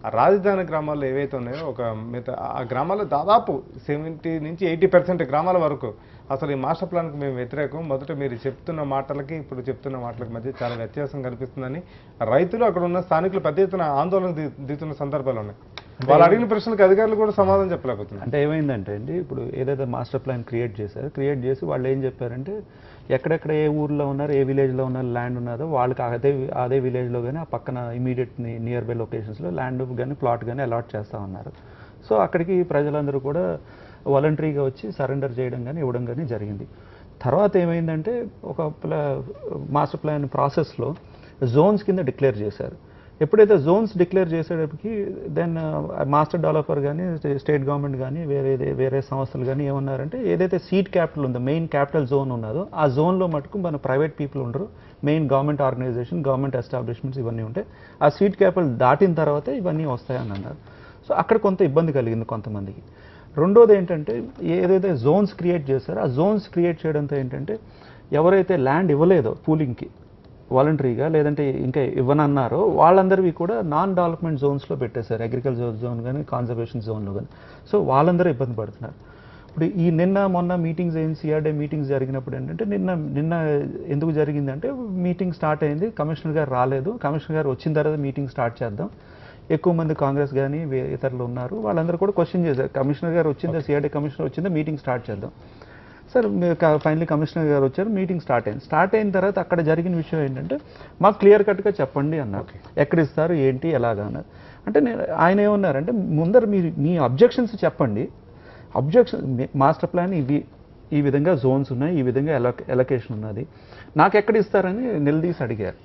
ఆ రాజధాని గ్రామాల్లో ఏవైతే ఉన్నాయో ఒక మిగతా ఆ గ్రామాల్లో దాదాపు 70 నుంచి 80% గ్రామాల వరకు అసలు ఈ మాస్టర్ ప్లాన్కి మేము వ్యతిరేకం, మొదట మీరు చెప్తున్న మాటలకి ఇప్పుడు చెప్తున్న మాటలకి మధ్య చాలా వ్యత్యాసం కనిపిస్తుందని రైతులు అక్కడ ఉన్న స్థానికులు పెద్ద ఎత్తున ఆందోళన దిగుతున్న సందర్భాలు ఉన్నాయి. వాళ్ళు అడిగిన ప్రశ్నలకు అధికారులు కూడా సమాధానం చెప్పలేకపోతున్నారు. అంటే ఏమైందంటే అండి, ఇప్పుడు ఏదైతే మాస్టర్ ప్లాన్ క్రియేట్ చేసి వాళ్ళు ఏం చెప్పారంటే ఎక్కడెక్కడ ఏ ఊర్లో ఉన్నారు, ఏ విలేజ్లో ఉన్నారు ల్యాండ్ ఉన్నదో వాళ్ళకి అదే విలేజ్లో కానీ ఆ పక్కన ఇమీడియట్ నియర్ బై లొకేషన్స్లో ల్యాండ్ కానీ ప్లాట్ కానీ అలాట్ చేస్తూ ఉన్నారు. సో అక్కడికి ప్రజలందరూ కూడా వాలంటరీగా వచ్చి సరెండర్ చేయడం కానీ ఇవ్వడం కానీ జరిగింది. తర్వాత ఏమైందంటే ఒక మాస్టర్ ప్లాన్ ప్రాసెస్లో జోన్స్ కింద డిక్లేర్ చేశారు. ఎప్పుడైతే జోన్స్ డిక్లేర్ చేసేటప్పటికి దెన్ మాస్టర్ డెవలపర్ కానీ స్టేట్ గవర్నమెంట్ కానీ వేరే సంస్థలు కానీ ఏమన్నారంటే ఏదైతే సీట్ క్యాపిటల్ ఉందో మెయిన్ క్యాపిటల్ జోన్ ఉన్నదో ఆ జోన్లో మటుకు మన ప్రైవేట్ పీపుల్ ఉండరు, main government organisation government establishments ఇవన్నీ ఉంటాయి, ఆ సీట్ క్యాపిటల్ దాటిన తర్వాత ఇవన్నీ వస్తాయని అన్నారు. సో అక్కడ కొంత ఇబ్బంది కలిగింది కొంతమందికి. రెండోది ఏంటంటే ఏదైతే జోన్స్ క్రియేట్ చేస్తారో ఆ జోన్స్ క్రియేట్ చేయడంతో ఏంటంటే ఎవరైతే ల్యాండ్ ఇవ్వలేదో పూలింగ్కి వాలంటరీగా లేదంటే ఇంకా ఇవ్వనన్నారో వాళ్ళందరివి కూడా నాన్ డెవలప్మెంట్ జోన్స్లో పెట్టేశారు, అగ్రికల్చర్ జోన్ కానీ కన్జర్వేషన్ జోన్లో కానీ. సో వాళ్ళందరూ ఇబ్బంది పడుతున్నారు. ఇప్పుడు ఈ మొన్న మీటింగ్స్ అయింది, సిఆర్డే మీటింగ్స్ జరిగినప్పుడు ఏంటంటే నిన్న ఎందుకు జరిగిందంటే మీటింగ్ స్టార్ట్ అయింది, కమిషనర్ గారు రాలేదు, కమిషనర్ గారు వచ్చిన తర్వాత మీటింగ్ స్టార్ట్ చేద్దాం, ఎక్కువ మంది కాంగ్రెస్ కానీ ఇతరులు ఉన్నారు, వాళ్ళందరూ కూడా క్వశ్చన్ చేశారు, కమిషనర్ గారు వచ్చిందా, సిఆర్డే కమిషనర్ వచ్చిందా, మీటింగ్ స్టార్ట్ చేద్దాం. సార్ ఫైనలీ కమిషనర్ గారు వచ్చారు, మీటింగ్ స్టార్ట్ అయిన తర్వాత అక్కడ జరిగిన విషయం ఏంటంటే మాకు క్లియర్ కట్గా చెప్పండి అన్నారు, ఎక్కడ ఇస్తారు ఏంటి ఎలాగా అన్నారు. అంటే ఆయన ఏమన్నారంటే ముందర మీరు మీ అబ్జెక్షన్స్ చెప్పండి, మాస్టర్ ప్లాన్ ఈ విధంగా జోన్స్ ఉన్నాయి, ఈ విధంగా ఎలకేషన్ ఉన్నది, నాకు ఎక్కడ ఇస్తారని నిలదీసి అడిగారు.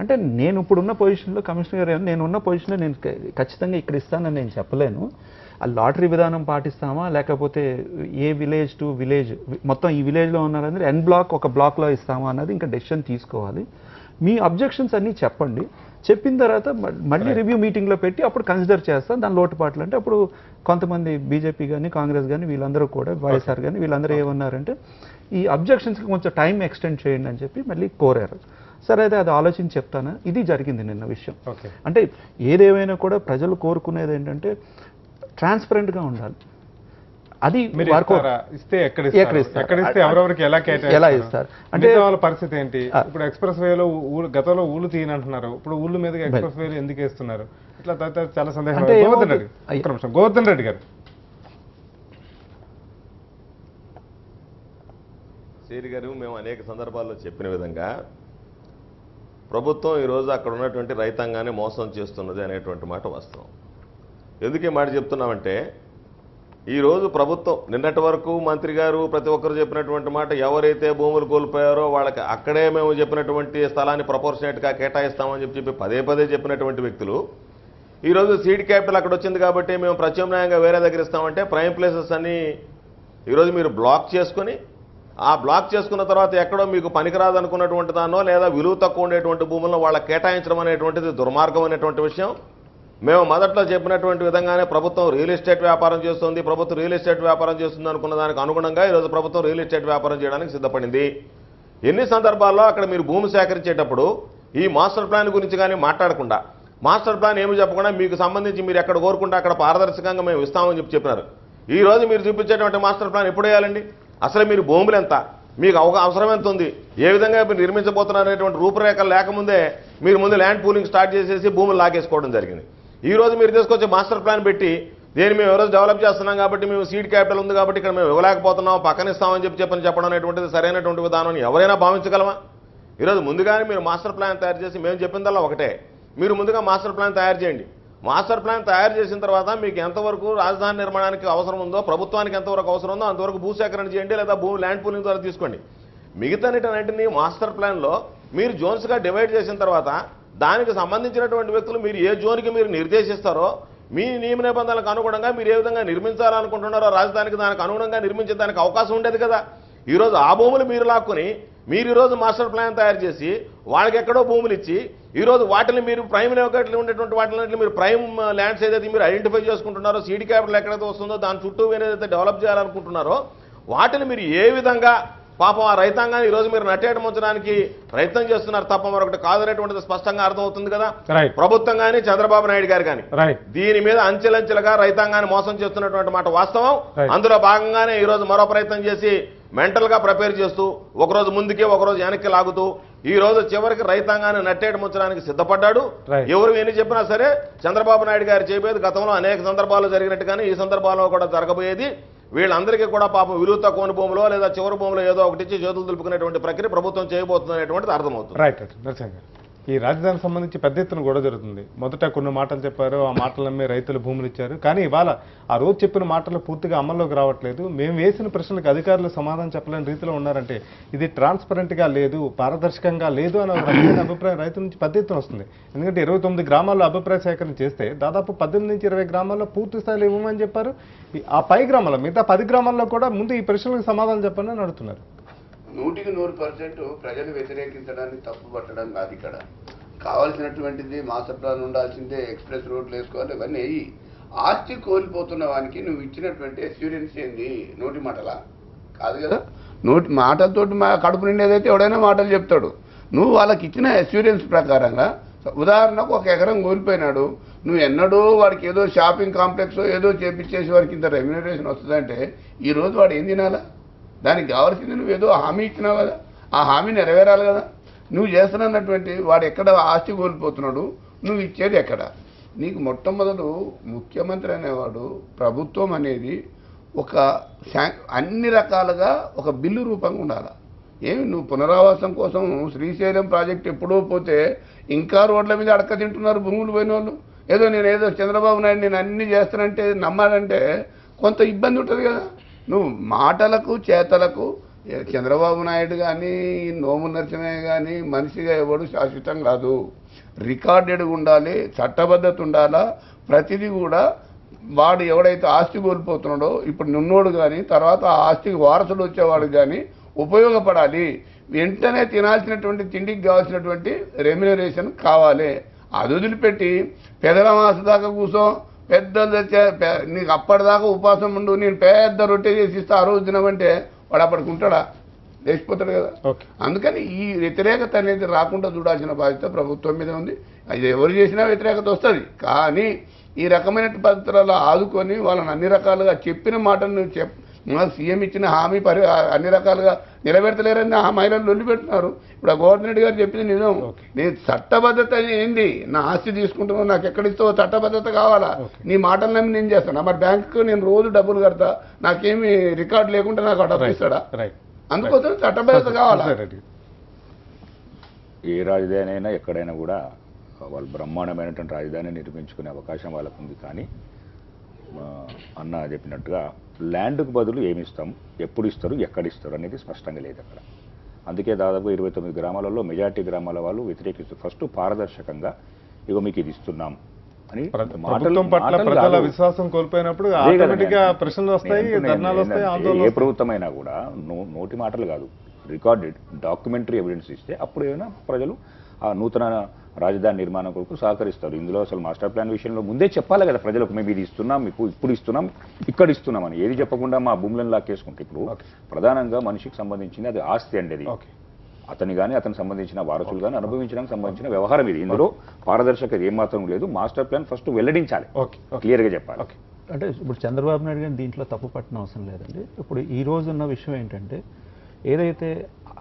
అంటే నేను ఇప్పుడున్న పొజిషన్లో కమిషనర్ గారు నేనున్న పొజిషన్లో నేను ఖచ్చితంగా ఇక్కడ ఇస్తానని నేను చెప్పలేను, ఆ లాటరీ విధానం పాటిస్తామా లేకపోతే ఏ విలేజ్ టు విలేజ్ మొత్తం ఈ విలేజ్లో ఉన్నారంటే ఎన్ బ్లాక్ ఒక బ్లాక్లో ఇస్తామా అన్నది ఇంకా డెసిషన్ తీసుకోవాలి. మీ అబ్జెక్షన్స్ అన్నీ చెప్పండి, చెప్పిన తర్వాత మళ్ళీ రివ్యూ మీటింగ్లో పెట్టి అప్పుడు కన్సిడర్ చేస్తాం దాని లోటుపాట్లు. అంటే అప్పుడు కొంతమంది బీజేపీ కానీ కాంగ్రెస్ కానీ వీళ్ళందరూ కూడా వైఎస్ఆర్ కానీ వీళ్ళందరూ ఏమన్నారంటే ఈ అబ్జెక్షన్స్కి కొంచెం టైం ఎక్స్టెండ్ చేయండి అని చెప్పి మళ్ళీ కోరారు. సరే అయితే అది ఆలోచించి చెప్తాను, ఇది జరిగింది నిన్న విషయం. అంటే ఏదేమైనా కూడా ప్రజలు కోరుకునేది ఏంటంటే ట్రాన్స్పరెంట్గా ఉండాలి. అది మీరు వర్కౌట్ ఇస్తారా? ఇస్తే ఎక్కడ ఎక్కడ ఇస్తారు? ఎక్కడ ఇస్తే ఎవరెవరికి ఎలా ఎలా ఇస్తారు? అంటే వాళ్ళ పరిస్థితి ఏంటి? ఇప్పుడు ఎక్స్ప్రెస్ వేలో గతంలో ఊళ్ళు తీయనంటున్నారు, ఇప్పుడు ఊళ్ళు మీదకి ఎక్స్ప్రెస్ వేలు ఎందుకు వేస్తున్నారు? ఇట్లా తదితర చాలా సందేహాలు. అంటే గోవర్ధన్ రెడ్డి, ఒక్క నిమిషం. గోవర్ధన్ రెడ్డి గారు, శ్రీరి గారు, మేము అనేక సందర్భాల్లో చెప్పిన విధంగా ప్రభుత్వం ఈరోజు అక్కడ ఉన్నటువంటి రైతాంగాన్ని మోసం చేస్తున్నది అనేటువంటి మాట వాస్తవం. ఎందుకు ఈ మాట చెప్తున్నామంటే, ఈరోజు ప్రభుత్వం నిన్నటి వరకు మంత్రి గారు ప్రతి ఒక్కరు చెప్పినటువంటి మాట, ఎవరైతే భూములు కోల్పోయారో వాళ్ళకి అక్కడే మేము చెప్పినటువంటి స్థలాన్ని ప్రపోర్షనేట్గా కేటాయిస్తామని చెప్పి పదే పదే చెప్పినటువంటి వ్యక్తులు ఈరోజు సీడ్ క్యాపిటల్ అక్కడ వచ్చింది కాబట్టి మేము ప్రత్యామ్నాయంగా వేరే దగ్గర ఇస్తామంటే ప్రైమ్ ప్లేసెస్ అన్ని ఈరోజు మీరు బ్లాక్ చేసుకొని, ఆ బ్లాక్ చేసుకున్న తర్వాత ఎక్కడో మీకు పనికిరాదు అనుకున్నటువంటి దాన్నో లేదా విలువ తక్కువ ఉండేటువంటి భూములను వాళ్ళకి కేటాయించడం అనేటువంటిది దుర్మార్గం అనేటువంటి విషయం. మేము మొదట్లో చెప్పినటువంటి విధంగానే ప్రభుత్వం రియల్ ఎస్టేట్ వ్యాపారం చేస్తుంది, ప్రభుత్వం రియల్ ఎస్టేట్ వ్యాపారం చేస్తుంది అనుకున్న దానికి అనుగుణంగా ఈరోజు ప్రభుత్వం రియల్ ఎస్టేట్ వ్యాపారం చేయడానికి సిద్ధపడింది. ఎన్ని సందర్భాల్లో అక్కడ మీరు భూమి సేకరించేటప్పుడు ఈ మాస్టర్ ప్లాన్ గురించి కానీ మాట్లాడకుండా, మాస్టర్ ప్లాన్ ఏమి చెప్పకుండా మీకు సంబంధించి మీరు ఎక్కడ కోరుకుంటే అక్కడ పారదర్శకంగా మేము ఇస్తామని చెప్పినారు. ఈ రోజు మీరు చూపించేటువంటి మాస్టర్ ప్లాన్ ఎప్పుడు వేయాలండి? అసలు మీరు భూములు ఎంత, మీకు అవసరం ఎంత ఉంది, ఏ విధంగా మీరు నిర్మించబోతున్నారు అనేటువంటి రూపురేఖలు లేకముందే మీరు ముందు ల్యాండ్ పూలింగ్ స్టార్ట్ చేసేసి భూములు లాగేసుకోవడం జరిగింది. ఈ రోజు మీరు తీసుకొచ్చి మాస్టర్ ప్లాన్ పెట్టి దేని మేము ఎవరోజు డెవలప్ చేస్తున్నాం కాబట్టి మేము సీడ్ క్యాపిటల్ ఉంది కాబట్టి ఇక్కడ మేము ఇవ్వలేకపోతున్నాం, పక్కన ఇస్తామని చెప్పడం అనేటువంటిది సరైనటువంటి విధానం ఎవరైనా భావించగలమా? ఈరోజు ముందుగానే మీరు మాస్టర్ ప్లాన్ తయారు చేసి, మేము చెప్పిందల్లా ఒకటే, మీరు ముందుగా మాస్టర్ ప్లాన్ తయారు చేయండి. మాస్టర్ ప్లాన్ తయారు చేసిన తర్వాత మీకు ఎంతవరకు రాజధాని నిర్మాణానికి అవసరం ఉందో, ప్రభుత్వానికి ఎంతవరకు అవసరం ఉందో అంతవరకు భూసేకరణ చేయండి, లేదా ల్యాండ్ పూలింగ్ ద్వారా తీసుకోండి. మిగతానిటన్నింటినీ మాస్టర్ ప్లాన్లో మీరు జోన్స్గా డివైడ్ చేసిన తర్వాత దానికి సంబంధించినటువంటి వ్యక్తులు మీరు ఏ జోన్కి మీరు నిర్దేశిస్తారో, మీ నియమ నిబంధనలకు అనుగుణంగా మీరు ఏ విధంగా నిర్మించాలనుకుంటున్నారో రాజధానికి దానికి అనుగుణంగా నిర్మించడానికి అవకాశం ఉండేది కదా. ఈరోజు ఆ భూములు మీరు లాక్కుని మీరు ఈరోజు మాస్టర్ ప్లాన్ తయారు చేసి వాళ్ళకి ఎక్కడో భూములు ఇచ్చి ఈరోజు వాటిని మీరు ప్రైమ్ లొకేట్లు ఉండేటువంటి వాటిని మీరు ప్రైమ్ ల్యాండ్స్ ఏదైతే మీరు ఐడెంటిఫై చేసుకుంటున్నారో, సీడ్ క్యాపిటల్ ఎక్కడైతే వస్తుందో దాని చుట్టూ ఏదైతే డెవలప్ చేయాలనుకుంటున్నారో వాటిని మీరు ఏ విధంగా పాపం ఆ రైతాంగాన్ని ఈరోజు మీరు నట్టేయడం ఉంచడానికి ప్రయత్నం చేస్తున్నారు తప్ప మరొకటి కాదనేటువంటిది స్పష్టంగా అర్థమవుతుంది కదా. ప్రభుత్వం కానీ చంద్రబాబు నాయుడు గారు కానీ దీని మీద అంచెలంచెలుగా రైతాంగాన్ని మోసం చేస్తున్నటువంటి మాట వాస్తవం. అందులో భాగంగానే ఈరోజు మరో ప్రయత్నం చేసి మెంటల్ గా ప్రిపేర్ చేస్తూ ఒకరోజు ముందుకే ఒకరోజు వెనక్కి లాగుతూ ఈ రోజు చివరికి రైతాంగాన్ని నట్టేయడం ఉంచడానికి సిద్ధపడ్డాడు. ఎవరు ఎన్ని చెప్పినా సరే చంద్రబాబు నాయుడు గారు చెప్పేది గతంలో అనేక సందర్భాల్లో జరిగినట్టుగానే ఈ సందర్భాల్లో కూడా జరగబోయేది. వీళ్ళందరికీ కూడా పాపం విలువ తక్కువ భూములో లేదా చివరి భూములో ఏదో ఒకటి ఇచ్చి చేతులు దులుపుకునేటువంటి ప్రక్రియ ప్రభుత్వం చేయబోతుంది అనేటువంటిది అర్థమవుతుంది. రైట్ నరసింహ, ఈ రాజధానికి సంబంధించి పెద్ద ఎత్తున గొడవ జరుగుతుంది. మొదట కొన్ని మాటలు చెప్పారు, ఆ మాటలు నమ్మి రైతులు భూములు ఇచ్చారు. కానీ ఇవాళ ఆ రోజు చెప్పిన మాటలు పూర్తిగా అమల్లోకి రావట్లేదు. మేము వేసిన ప్రశ్నలకు అధికారులు సమాధానం చెప్పలేని రీతిలో ఉన్నారంటే ఇది ట్రాన్స్పరెంట్గా లేదు, పారదర్శకంగా లేదు అనే రకమైన అభిప్రాయం రైతుల నుంచి పెద్ద ఎత్తున వస్తుంది. ఎందుకంటే 29 గ్రామాల్లో అభిప్రాయ సేకరణ చేస్తే దాదాపు 18 నుంచి 20 గ్రామాల్లో పూర్తి స్థాయిలో ఇవ్వమని చెప్పారు. ఆ పై గ్రామాల్లో మిగతా 10 గ్రామాల్లో కూడా ముందు ఈ ప్రశ్నలకు సమాధానం చెప్పండి అని అడుగుతున్నారు. 100% ప్రజలు వ్యతిరేకించడాన్ని తప్పు పట్టడం కాదు. ఇక్కడ కావాల్సినటువంటిది మాస్టర్ ప్లాన్ ఉండాల్సిందే, ఎక్స్ప్రెస్ రోడ్లు వేసుకోవాలి, ఇవన్నీ ఆస్తి కోల్పోతున్న వానికి నువ్వు ఇచ్చినటువంటి అష్యూరెన్స్ ఏంది? నోటి మాటలా కాదు కదా. నోటి మాటలతోటి కడుపు నిండేదైతే ఎవడైనా మాటలు చెప్తాడు. నువ్వు వాళ్ళకి ఇచ్చిన అష్యూరెన్స్ ప్రకారంగా, ఉదాహరణకు 1 ఎకరం కోల్పోయినాడు, నువ్వు ఎన్నడూ వాడికి ఏదో షాపింగ్ కాంప్లెక్స్ ఏదో చేపించేసి వాడికి ఇంత రెమ్యునరేషన్ వస్తుందంటే ఈరోజు వాడు ఏం తినాలా? దానికి కావాల్సింది నువ్వు ఏదో హామీ ఇచ్చినావు కదా, ఆ హామీ నెరవేరాలి కదా. నువ్వు చేస్తున్నటువంటి వాడు ఎక్కడ ఆస్తి కోల్పోతున్నాడు, నువ్వు ఇచ్చేది ఎక్కడ? నీకు మొట్టమొదలు ముఖ్యమంత్రి అనేవాడు, ప్రభుత్వం అనేది ఒక అన్ని రకాలుగా ఒక బిల్లు రూపంగా ఉండాలి. ఏమి నువ్వు పునరావాసం కోసం శ్రీశైలం ప్రాజెక్ట్ ఎప్పుడో పోతే ఇంకా రోడ్ల మీద అడక తింటున్నారు భూములు పోయిన వాళ్ళు. ఏదో చంద్రబాబు నాయుడు నేను అన్ని చేస్తానంటే నమ్మాలంటే కొంత ఇబ్బంది ఉంటుంది కదా. నువ్వు మాటలకు చేతలకు చంద్రబాబు నాయుడు కానీ నోము నరసింహయ్య కానీ మనిషిగా ఎవడు శాశ్వతం కాదు. రికార్డెడ్గా ఉండాలి, చట్టబద్ధత ఉండాలా. ప్రతిదీ కూడా వాడు ఎవడైతే ఆస్తి కోల్పోతున్నాడో ఇప్పుడు నున్నోడు కానీ తర్వాత ఆ ఆస్తికి వారసుడు వచ్చేవాడు కానీ ఉపయోగపడాలి. వెంటనే తినాల్సినటువంటి తిండికి కావాల్సినటువంటి రెమ్యునరేషన్ కావాలి. అది వదిలిపెట్టి పెదల మాస దాకా కూర్చో, పెద్ద నీకు అప్పటిదాకా ఉపాసం ఉండు, నేను పెద్ద రొట్టె చేసి ఇస్తా ఆ రోజు తినమంటే వాడు అప్పటికి ఉంటాడా? లేచిపోతాడు కదా. అందుకని ఈ వ్యతిరేకత అనేది రాకుండా చూడాల్సిన బాధ్యత ప్రభుత్వం మీద ఉంది. అది ఎవరు చేసినా వ్యతిరేకత వస్తుంది. కానీ ఈ రకమైన పద్ధతులలో ఆదుకొని వాళ్ళని అన్ని రకాలుగా చెప్పిన మాటను మా సీఎం ఇచ్చిన హామీ అన్ని రకాలుగా నిలబెడతలేరని ఆ మహిళలు లొల్లి పెడుతున్నారు. ఇప్పుడు ఆ గవర్నర్ రెడ్డి గారు చెప్పింది నిజం. నేను చట్టబద్ధత ఏంది, నా ఆస్తి తీసుకుంటున్నాను, నాకు ఎక్కడిస్తావో చట్టబద్ధత కావాలా, నీ మాటలు నమ్మి నేను చేస్తాను. మరి బ్యాంకుకు నేను రోజు డబ్బులు కడతా, నాకేమి రికార్డు లేకుండా నాకు డబ్బు ఇస్తాడా? అందుకోసం చట్టబద్ధత కావాలా? ఏ రాజధాని అయినా ఎక్కడైనా కూడా వాళ్ళు బ్రహ్మాండమైనటువంటి రాజధాని నిర్మించుకునే అవకాశం వాళ్ళకు ఉంది. కానీ అన్న చెప్పినట్టుగా ల్యాండ్కు బదులు ఏమి ఇస్తాం, ఎప్పుడు ఇస్తారు, ఎక్కడ ఇస్తారు అనేది స్పష్టంగా లేదు అక్కడ. అందుకే దాదాపు 29 గ్రామాలలో మెజార్టీ గ్రామాల వాళ్ళు వ్యతిరేకిస్తారు. ఫస్ట్ పారదర్శకంగా ఇగో మీకు ఇది ఇస్తున్నాం అని. ప్రభుత్వం పట్ల ప్రజల విశ్వాసం కోల్పోయినప్పుడు ఆటోమేటిక్గా ప్రశ్నలు వస్తాయి, ధర్నాలు వస్తాయి, ఆందోళన. ఏ ప్రభుత్వమైనా కూడా నోటి మాటలు కాదు, రికార్డెడ్ డాక్యుమెంటరీ ఎవిడెన్స్ ఇస్తే అప్పుడు ఏమైనా ప్రజలు ఆ నూతన రాజధాని నిర్మాణం కొరకు సహకరిస్తారు. ఇందులో అసలు మాస్టర్ ప్లాన్ విషయంలో ముందే చెప్పాలి కదా ప్రజలకు, మేము ఇది ఇస్తున్నాం, మీకు ఇప్పుడు ఇస్తున్నాం, ఇక్కడ ఇస్తున్నామని. ఏది చెప్పకుండా మా భూములను లాక్కేసుకుంటే ఇప్పుడు ప్రధానంగా మనిషికి సంబంధించింది అది ఆస్తి అండి. అది అతని కానీ అతనికి సంబంధించిన వారసులు కానీ అనుభవించడానికి సంబంధించిన వ్యవహారం ఇది. ఇందులో పారదర్శకత ఏమాత్రం లేదు. మాస్టర్ ప్లాన్ ఫస్ట్ వెల్లడించాలి, క్లియర్గా చెప్పాలి. అంటే ఇప్పుడు చంద్రబాబు నాయుడు గారిని దీంట్లో తప్పు పట్టిన అవసరం లేదండి. ఇప్పుడు ఈ రోజు ఉన్న విషయం ఏంటంటే, ఏదైతే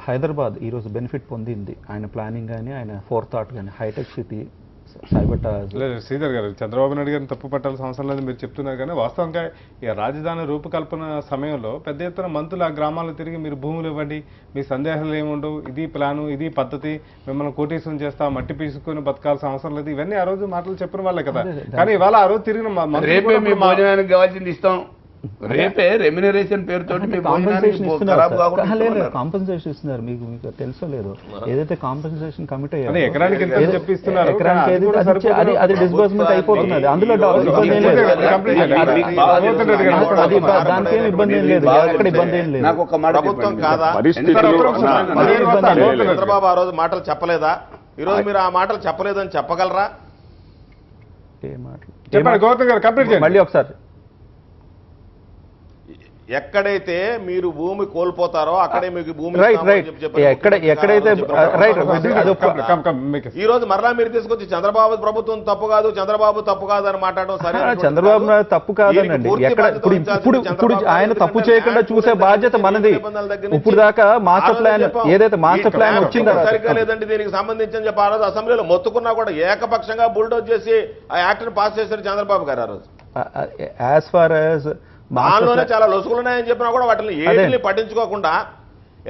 హైదరాబాద్ ఈరోజు బెనిఫిట్ పొందింది, ఆయన ప్లానింగ్ కానీ ఆయన ఫోర్థాట్ కానీ, హైటెక్ సిటీ, శ్రీధర్ గారు, చంద్రబాబు నాయుడు గారిని తప్పు పట్టాల్సిన అవసరం లేదు మీరు చెప్తున్నారు. కానీ వాస్తవంగా ఈ రాజధాని రూపకల్పన సమయంలో పెద్ద ఎత్తున మంత్రులు ఆ గ్రామాలు తిరిగి మీరు భూములు ఇవ్వండి, మీ సందేహాలు ఏముండవు, ఇది ప్లాను, ఇది పద్ధతి, మిమ్మల్ని కోటీశ్వరం చేస్తా, మట్టి పీసుకొని బతకాల్సిన అవసరం లేదు, ఇవన్నీ ఆ రోజు మాటలు చెప్పిన వాళ్ళే కదా. కానీ ఇవాళ ఆ రోజు తిరిగిన భోజనానికి కావాల్సింది ఇస్తాం, రేపే రెమ్యునరేషన్ పేరుతో కాంపెన్సేషన్ ఇస్తున్నారు. మీకు మీకు తెలుసో లేదు, ఏదైతే కాంపెన్సేషన్ కమిట్ అయ్యారు ఎకరానికి అది డిస్బర్స్మెంట్ అయిపోతున్నది. అందులో దానికి ఏమి ఇబ్బంది ఏం లేదు, ఎక్కడ ఇబ్బంది ఏం లేదు. చంద్రబాబు ఆ రోజు మాటలు చెప్పలేదా? ఈ రోజు మీరు ఆ మాటలు చెప్పలేదని చెప్పగలరా? ఏ మాటలు చెప్పండి గౌతమ్ గారు, కంప్లీట్ చేయండి మళ్ళీ ఒకసారి. ఎక్కడైతే మీరు భూమి కోల్పోతారో అక్కడే మీకు భూమి ఎక్కడైతే ఈ రోజు మరలా మీరు తీసుకొచ్చి చంద్రబాబు ప్రభుత్వం తప్పు కాదు, చంద్రబాబు తప్పు కాదు అని మాట్లాడడం సరే. చంద్రబాబు నాయుడు తప్పు కాదనండి. ఇప్పుడు ఆయన తప్పు చేయకుండా చూసే బాధ్యత మనది. ఇప్పుడు దాకా మాస్టర్ ప్లాన్ ఏదైతే మాస్టర్ ప్లాన్ వచ్చిందో సరిగ్గా లేదండి దీనికి సంబంధించి అని చెప్పి ఆ రోజు అసెంబ్లీలో మొత్తుకున్నా కూడా ఏకపక్షంగా బుల్డోజ్ చేసి ఆ యాక్ట్ ని పాస్ చేశారు చంద్రబాబు గారు ఆ రోజు. యాజ్ ఫార్ యాజ్ దానిలోనే చాలా లొసుగులు ఉన్నాయని చెప్పినా కూడా వాటిని ఏటిని పట్టించుకోకుండా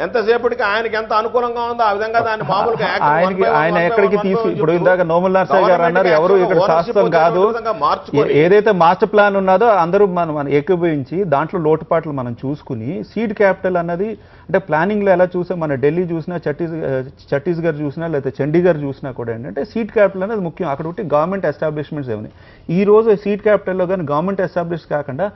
ఎంతసేపటికి ఆయనకి ఎంత అనుకూలంగా ఉందో ఆ విధంగా దాన్ని మామూలుగా ఆయన ఎక్కడికి ఇప్పుడు ఇందాక నోముల నర్సయ్య గారు అన్నారు, ఎవరు ఇక్కడ శాస్త్రం కాదు, ఏదైతే మాస్టర్ ప్లాన్ ఉన్నదో అందరూ మనం ఏకీభవించి దాంట్లో లోటుపాట్లు మనం చూసుకుని సీడ్ క్యాపిటల్ అన్నది అంటే ప్లానింగ్ లో ఎలా చూసా మన ఢిల్లీ చూసినా ఛత్తీస్గఢ్ చూసినా లేకపోతే చండీగఢ్ చూసినా కూడా ఏంటంటే సీడ్ క్యాపిటల్ అనేది ముఖ్యం. అక్కడ ఒకటి గవర్నమెంట్ ఎస్టాబ్లిష్మెంట్స్ ఏమని ఈ రోజు సీడ్ క్యాపిటల్లో కానీ గవర్నమెంట్ ఎస్టాబ్లిష్ కాకుండా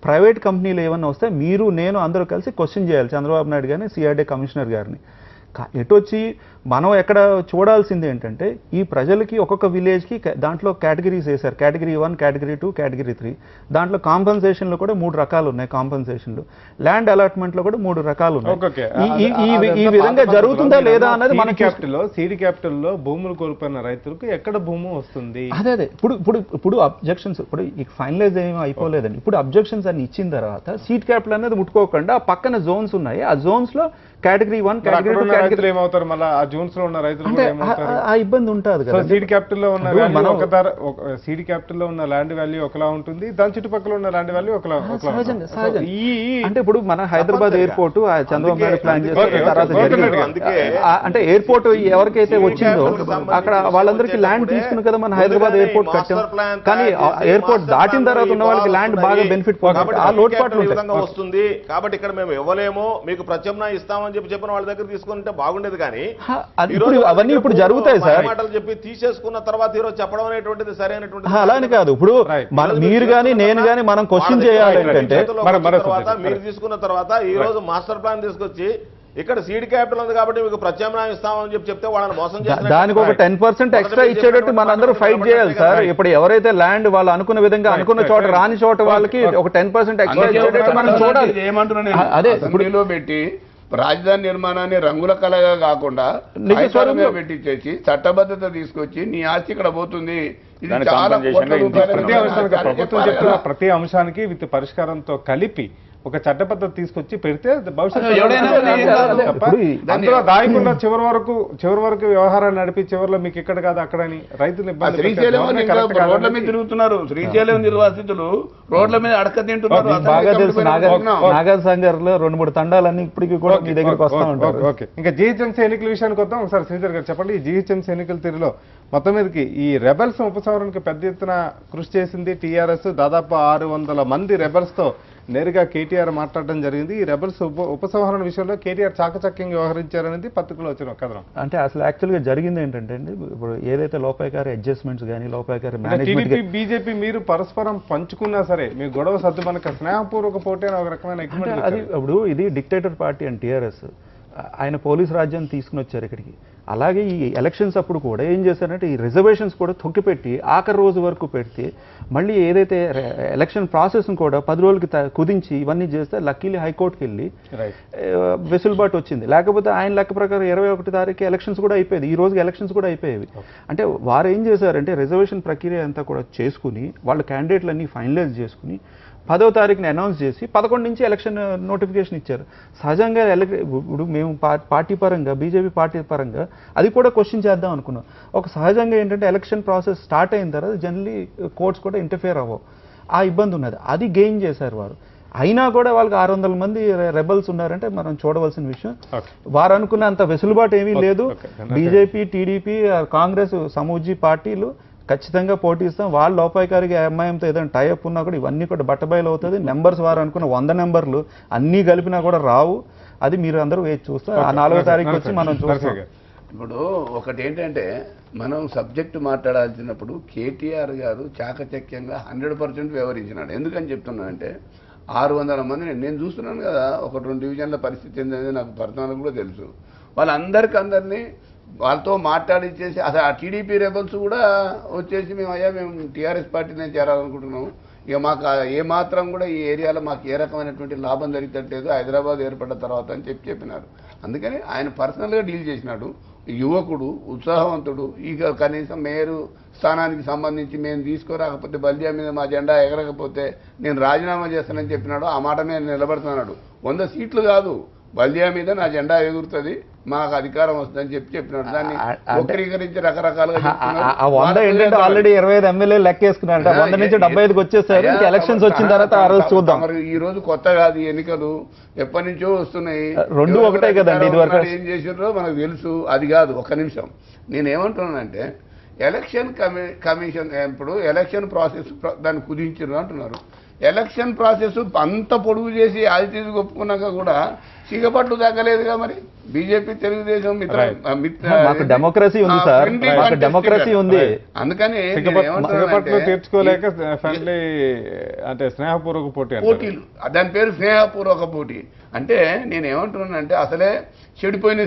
ప్రైవేట్ కంపెనీలు ఏమన్నా వస్తే మీరు నేను అందరూ కలిసి క్వశ్చన్ చేయాలి చంద్రబాబు నాయుడు గారిని, సిఆర్డీ కమిషనర్ గారిని. ఎటొచ్చి మనం ఎక్కడ చూడాల్సింది ఏంటంటే ఈ ప్రజలకి ఒక్కొక్క విలేజ్కి దాంట్లో కేటగిరీస్ వేశారు, కేటగిరీ 1, కేటగిరీ 2, కేటగిరీ 3. దాంట్లో కాంపన్సేషన్లు కూడా 3 రకాలు ఉన్నాయి. కాంపన్సేషన్లు ల్యాండ్ అలాట్మెంట్లో కూడా 3 రకాలు ఉన్నాయి. ఈ విధంగా జరుగుతుందా లేదా అన్నది మన సీడీ క్యాపిటల్లో భూములు కోల్పోయిన రైతులకు ఎక్కడ భూమి వస్తుంది? అదే ఇప్పుడు అబ్జెక్షన్స్ ఇప్పుడు ఫైనలైజ్ ఏమీ అయిపోలేదండి. ఇప్పుడు అబ్జెక్షన్స్ అన్ని ఇచ్చిన తర్వాత సీడ్ క్యాపిటల్ అనేది ముట్టుకోకుండా పక్కన జోన్స్ ఉన్నాయి. ఆ జోన్స్ లో కేటగిరీ 1, కేటగిరీ 2 రైతులు ఏమవుతారు? మళ్ళీ ఆ జోన్స్ లో ఉన్న రైతులు ఆ ఇబ్బంది ఉంటుంది కదా. సీడ్ క్యాపిటల్ లో ఉన్న సీడ్ క్యాపిటల్ లో ఉన్న ల్యాండ్ వాల్యూ ఒకలా ఉంటుంది, దాని చుట్టుపక్కల ఉన్న ల్యాండ్ వాల్యూ ఒకలా. అంటే ఇప్పుడు మన హైదరాబాద్ ఎయిర్పోర్ట్ చంద్రబాబు నాయుడు ప్లాన్ చేసిన తర్వాత అంటే ఎయిర్పోర్ట్ ఎవరికైతే వచ్చిందో అక్కడ వాళ్ళందరికీ ల్యాండ్ తీసుకుని కదా మన హైదరాబాద్ ఎయిర్పోర్ట్ కట్టాం. కానీ ఎయిర్పోర్ట్ దాటిన తర్వాత ఉన్న వాళ్ళకి ల్యాండ్ బాగా బెనిఫిట్ పోతుంది, ఆ లోటుపాట్లు వస్తుంది. కాబట్టి ఇక్కడ మేము ఇవ్వలేము, మీకు ప్రత్యామ్నాయం ఇస్తామని చెప్పిన వాళ్ళ దగ్గర తీసుకుంటే బాగుండేది. కానీ అవన్నీ ఇప్పుడు జరుగుతాయి సార్. మాటలు చెప్పి తీసేసుకున్న తర్వాత ఈరోజు చెప్పడం అనేటువంటిది సరైనటువంటి అలానే కాదు. ఇప్పుడు మీరు కానీ నేను కానీ మనం క్వశ్చన్ చేయాలి ఏంటంటే మీరు తీసుకున్న తర్వాత ఈ రోజు మాస్టర్ ప్లాన్ తీసుకొచ్చి ఇక్కడ సీడ్ క్యాపిటల్ ఉంది కాబట్టి మీకు ప్రత్యామ్నాయం ఇస్తామని చెప్తే వాళ్ళని మోసం చేస్తారు. దానికి ఒక 10% ఎక్స్ట్రా ఇచ్చేటట్టు మనందరూ ఫైట్ చేయాలి సార్. ఇప్పుడు ఎవరైతే ల్యాండ్ వాళ్ళు అనుకున్న విధంగా అనుకున్న చోట రాని చోట వాళ్ళకి ఒక 10% ఎక్స్ట్రా ఇచ్చేటట్టు మనం చూడాలి. ఏమంటున్నాను అదే ఇప్పుడు పెట్టి రాజధాని నిర్మాణాన్ని రంగుల కళగా కాకుండా కాగితాలుగా పెట్టించేసి చట్టబద్ధత తీసుకొచ్చి నీ ఆస్తి ఇక్కడ పోతుంది, ఇది దాని చాలా compensation కోట్ల గా రూపాయల ప్రతి అంశానికి ప్రభుత్వం చెప్పాలి చెప్తున్న కదా. ప్రతి అంశానికి విత్ పరిష్కారంతో కలిపి ఒక చట్టబద్ధత తీసుకొచ్చి పెడితే ఎవడైనా భవిష్యత్తు అందులో దాయకుండా చివరి వరకు వ్యవహారాన్ని నడిపి చివరిలో మీకు ఇక్కడ కాదు అక్కడని రైతులు ఇబ్బంది పెట్టే శ్రీశైలం ధోరణి ఇంకా కరెక్ట్ రోడ్ల మీద కాదనేది. తిరుగుతున్నారు. శ్రీశైలం నిర్వాసితులు రోడ్ల మీద అడక తింటున్నారు. మీకు అసెంబ్లీ బాగా తెలుసు కమిటీ పెట్టుకున్నాం. నాగార్ సంగార్లో 2-3 తండాలన్నీ ఇప్పటికీ కూడా మీ దగ్గరికి వస్తూ ఉంటారు. ఓకే, ఇంకా జీహెచ్ఎంసీ ఎన్నికల విషయానికి వద్దాం. ఒకసారి శ్రీధర్ గారు చెప్పండి, ఈ జీహెచ్ఎంసీ ఎన్నికల తీరులో మొత్తం మీదకి ఈ రెబల్స్ ఉపసంహరణకి పెద్ద ఎత్తున కృషి చేసింది టీఆర్ఎస్. దాదాపు 600 మంది రెబల్స్ తో నేరుగా కేటీఆర్ మాట్లాడడం జరిగింది. ఈ రెబల్స్ ఉపసంహరణ విషయంలో కేటీఆర్ చాకచక్యంగా వ్యవహరించారనేది పత్రికలో వచ్చిన ఒక కథనం. అంటే అసలు యాక్చువల్గా జరిగింది ఏంటంటే అండి, ఇప్పుడు ఏదైతే లోపాయకారి అడ్జస్ట్మెంట్స్ కానీ లోపాయకారి టీడీపీ మేనేజ్మెంట్ బీజేపీ మీరు పరస్పరం పంచుకున్నా సరే మీ గొడవ సర్దుమనక స్నేహపూర్వక పోటీ అని ఒక రకమైన అంటే ఎగ్రిమెంట్ అది ఇప్పుడు ఇది డిక్టేటర్ పార్టీ అని టీఆర్ఎస్ ఆయన పోలీస్ రాజ్యాన్ని తీసుకుని వచ్చారు ఇక్కడికి. అలాగే ఈ ఎలక్షన్స్ అప్పుడు కూడా ఏం చేశారంటే ఈ రిజర్వేషన్స్ కూడా తొక్కిపెట్టి ఆఖరి రోజు వరకు పెడితే మళ్ళీ ఏదైతే ఎలక్షన్ ప్రాసెస్ కూడా 10 రోజులకి కుదించి ఇవన్నీ చేస్తే లక్కీలీ హైకోర్టుకి వెళ్ళి వెసులుబాటు వచ్చింది. లేకపోతే ఆయన లెక్క ప్రకారం 21 తారీఖు ఎలక్షన్స్ కూడా అయిపోయేది, ఈ రోజుకి ఎలక్షన్స్ కూడా అయిపోయేవి. అంటే వారు ఏం చేశారంటే రిజర్వేషన్ ప్రక్రియ అంతా కూడా చేసుకుని వాళ్ళ క్యాండిడేట్లన్నీ ఫైనలైజ్ చేసుకుని 10వ తారీఖుని అనౌన్స్ చేసి 11 నుంచి ఎలక్షన్ నోటిఫికేషన్ ఇచ్చారు. సహజంగా ఇప్పుడు మేము పార్టీ పరంగా బీజేపీ పార్టీ పరంగా అది కూడా క్వశ్చన్ చేద్దాం అనుకున్నాం. ఒక సహజంగా ఏంటంటే ఎలక్షన్ ప్రాసెస్ స్టార్ట్ అయిన తర్వాత జనరలీ కోర్ట్స్ కూడా ఇంటర్ఫియర్ అవ్వవు, ఆ ఇబ్బంది ఉన్నది. అది గెయిన్ చేశారు వారు. అయినా కూడా వాళ్ళకి 600 మంది రెబల్స్ ఉన్నారంటే మనం చూడవలసిన విషయం. వారు అనుకున్నంత వెసులుబాటు ఏమీ లేదు. బీజేపీ, టీడీపీ, కాంగ్రెస్, సమూజీ పార్టీలు ఖచ్చితంగా పోటీ ఇస్తాం. వాళ్ళ లోపాయకారికి ఎంఐఎంతో ఏదైనా టైఅప్ ఉన్నా కూడా ఇవన్నీ కూడా బట్టబయలు అవుతుంది. నెంబర్స్ వారు అనుకున్న 100 నెంబర్లు అన్నీ కలిపినా కూడా రావు. అది మీరు అందరూ వేచి చూస్తారు. ఆ 4వ తారీఖు వచ్చి మనం చూస్తాం. ఇప్పుడు ఒకటి ఏంటంటే మనం సబ్జెక్టు మాట్లాడాల్సినప్పుడు కేటీఆర్ గారు చాకచక్యంగా 100% వ్యవహరించినాడు. ఎందుకని చెప్తున్నానంటే 600 మందిని నేను చూస్తున్నాను కదా, 1-2 డివిజన్ల పరిస్థితి ఏంటనేది నాకు పర్సనల్గా కూడా తెలుసు. వాళ్ళందరినీ వాళ్ళతో మాట్లాడిచ్చేసి అసలు ఆ టీడీపీ రెబల్స్ కూడా వచ్చేసి మేము టీఆర్ఎస్ పార్టీనే చేరాలనుకుంటున్నాము, ఇక మాకు ఏ మాత్రం కూడా ఈ ఏరియాలో మాకు ఏ రకమైనటువంటి లాభం జరుగుతట్లేదు హైదరాబాద్ ఏర్పడ్డ తర్వాత అని చెప్పినారు. అందుకని ఆయన పర్సనల్గా డీల్ చేసినాడు. యువకుడు, ఉత్సాహవంతుడు, ఇక కనీసం మేయరు స్థానానికి సంబంధించి మేము తీసుకోరాకపోతే బల్దియా మీద మా జెండా ఎగరకపోతే నేను రాజీనామా చేస్తానని చెప్పినాడు. ఆ మాట మీద నిలబడుతున్నాడు. 100 సీట్లు కాదు, బల్దియా మీద నా జెండా ఎగురుతుంది, మాకు అధికారం వస్తుందని చెప్పినాడు. దాన్ని వక్రీకరించి రకరకాలుగా ఆ 100 ఏంటంటే ఆల్రెడీ 25 ఎమ్మెల్యేలు లెక్కేసుకున్నారు. 100 నుంచి 75కి వచ్చేసారు. ఎలక్షన్స్ వచ్చిన తర్వాత ఆ రోజు చూద్దాం. మరి ఈ రోజు కొత్త కాదు, ఎన్నికలు ఎప్పటి నుంచో వస్తున్నాయి. రెండు ఒకటే కదండి, ఇది వరకు ఏం చేసినారో మనకు తెలుసు. అది కాదు, ఒక్క నిమిషం. నేనేమంటున్నానంటే ఎలక్షన్ కమిషన్ ఇప్పుడు ఎలక్షన్ ప్రాసెస్ దాన్ని కుదించారు అంటున్నారు. ఎలక్షన్ ప్రాసెస్ అంత పొడుగు చేసి అది ఒప్పుకున్నాక కూడా సిగపట్లు తగ్గలేదుగా. మరి బీజేపీ, తెలుగుదేశం మాకు డెమోక్రసీ ఉంది సార్, మాకు డెమోక్రసీ ఉంది. అందుకని తీర్చుకోలేక ఫ్రెండ్లీ అంటే స్నేహపూర్వక పోటీలు, దాని పేరు స్నేహపూర్వక పోటీ. అంటే నేనేమంటున్నానంటే అసలే చెడిపోయిన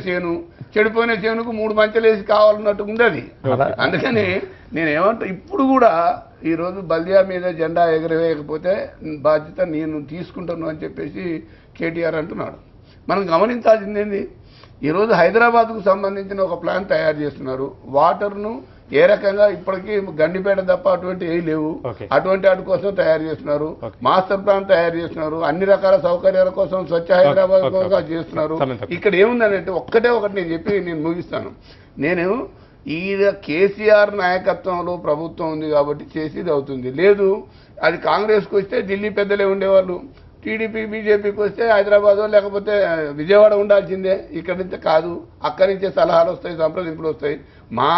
చేనుకు 3 మంచలేసి కావాలన్నట్టు ఉంది అది. అందుకని ఇప్పుడు కూడా ఈరోజు బల్దియా మీద జెండా ఎగరవేయకపోతే బాధ్యత నేను తీసుకుంటాను అని చెప్పేసి కేటీఆర్ అంటున్నాడు. మనం గమనించాల్సింది ఏంది, ఈరోజు హైదరాబాద్కు సంబంధించిన ఒక ప్లాన్ తయారు చేస్తున్నారు. వాటర్ను ఏ రకంగా ఇప్పటికీ గండిపేట తప్ప అటువంటి ఏ లేవు, అటువంటి వాటి కోసం తయారు చేస్తున్నారు. మాస్టర్ ప్లాన్ తయారు చేస్తున్నారు. అన్ని రకాల సౌకర్యాల కోసం స్వచ్ఛ హైదరాబాద్ కోసం చేస్తున్నారు. ఇక్కడ ఏముందనంటే ఒకటి నేను ముగిస్తాను. నేను ఈ కేసీఆర్ నాయకత్వంలో ప్రభుత్వం ఉంది కాబట్టి చేసేది అవుతుంది. లేదు అది కాంగ్రెస్కి వస్తే ఢిల్లీ పెద్దలే ఉండేవాళ్ళు, టీడీపీ బీజేపీకి వస్తే హైదరాబాద్ లేకపోతే విజయవాడ ఉండాల్సిందే. ఇక్కడి నుంచి కాదు, అక్కడి నుంచే సలహాలు వస్తాయి, సంప్రదింపులు వస్తాయి. మా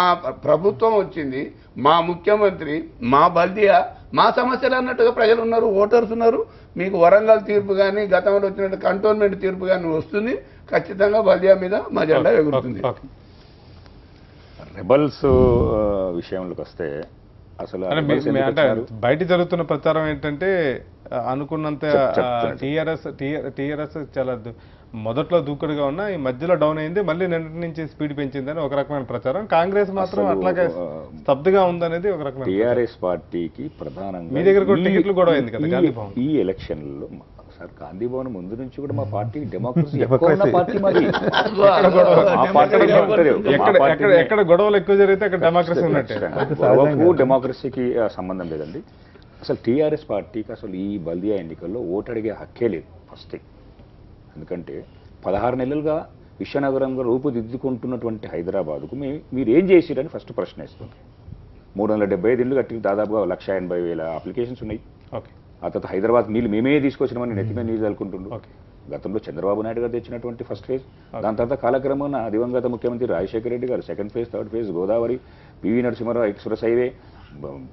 ప్రభుత్వం వచ్చింది, మా ముఖ్యమంత్రి, మా బల్దియా, మా సమస్యలు అన్నట్టుగా ప్రజలు ఉన్నారు, ఓటర్స్ ఉన్నారు. మీకు వరంగల్ తీర్పు కానీ గతంలో వచ్చినట్టు కంటోన్మెంట్ తీర్పు కానీ వస్తుంది. ఖచ్చితంగా బల్దియా మీద మా జెండా ఎగురుతుంది. రెబల్స్ విషయంలోకి వస్తే అసలు అంటే బయట జరుగుతున్న ప్రచారం ఏంటంటే అనుకున్నంత టీఆర్ఎస్ చాలా మొదట్లో దూకుడుగా ఉన్నా ఈ మధ్యలో డౌన్ అయింది, మళ్ళీ నిన్నటి నుంచి స్పీడ్ పెంచిందని ఒక రకమైన ప్రచారం. కాంగ్రెస్ మాత్రం అట్లాగే స్తబ్దుగా ఉందనేది ఒక రకమైన. టీఆర్ఎస్ పార్టీకి ప్రధానంగా మీ దగ్గర కూడా టికెట్లు కూడా అయింది కదా ఈ ఎలక్షన్లో సార్ గాంధీ భవన్ ముందు నుంచి కూడా మా పార్టీ డెమోక్రసీ ఎక్కువ ఉన్న పార్టీ మరి ఎక్కడ గొడవలు ఎక్కువ జరిగితే అక్కడ డెమోక్రసీ ఉన్నట్టే. డెమోక్రసీకి సంబంధం లేదండి. అసలు టీఆర్ఎస్ పార్టీకి అసలు ఈ బల్దియా ఎన్నికల్లో ఓటు అడిగే హక్కే లేదు ఫస్ట్ థింగ్. ఎందుకంటే 16 నెలలుగా విశ్వనగరంగా రూపుదిద్దుకుంటున్నటువంటి హైదరాబాద్కు మీరు ఏం చేసిరని ఫస్ట్ ప్రశ్న వేస్తుంది. 375 ఇళ్ళు కట్టి దాదాపుగా 1,80,000 అప్లికేషన్స్ ఉన్నాయి. ఓకే. ఆ తర్వాత హైదరాబాద్ నీళ్ళు మేమే తీసుకొచ్చినామని నెత్తిమే నీళ్ళు చల్లుకుంటుండ్రు. గతంలో చంద్రబాబు నాయుడు గారు తెచ్చినటువంటి ఫస్ట్ ఫేజ్, దాని తర్వాత కాలక్రమేణా దివంగత ముఖ్యమంత్రి రాజశేఖర రెడ్డి గారు second phase, third phase, Godavari, P V Narasimha Rao express highway,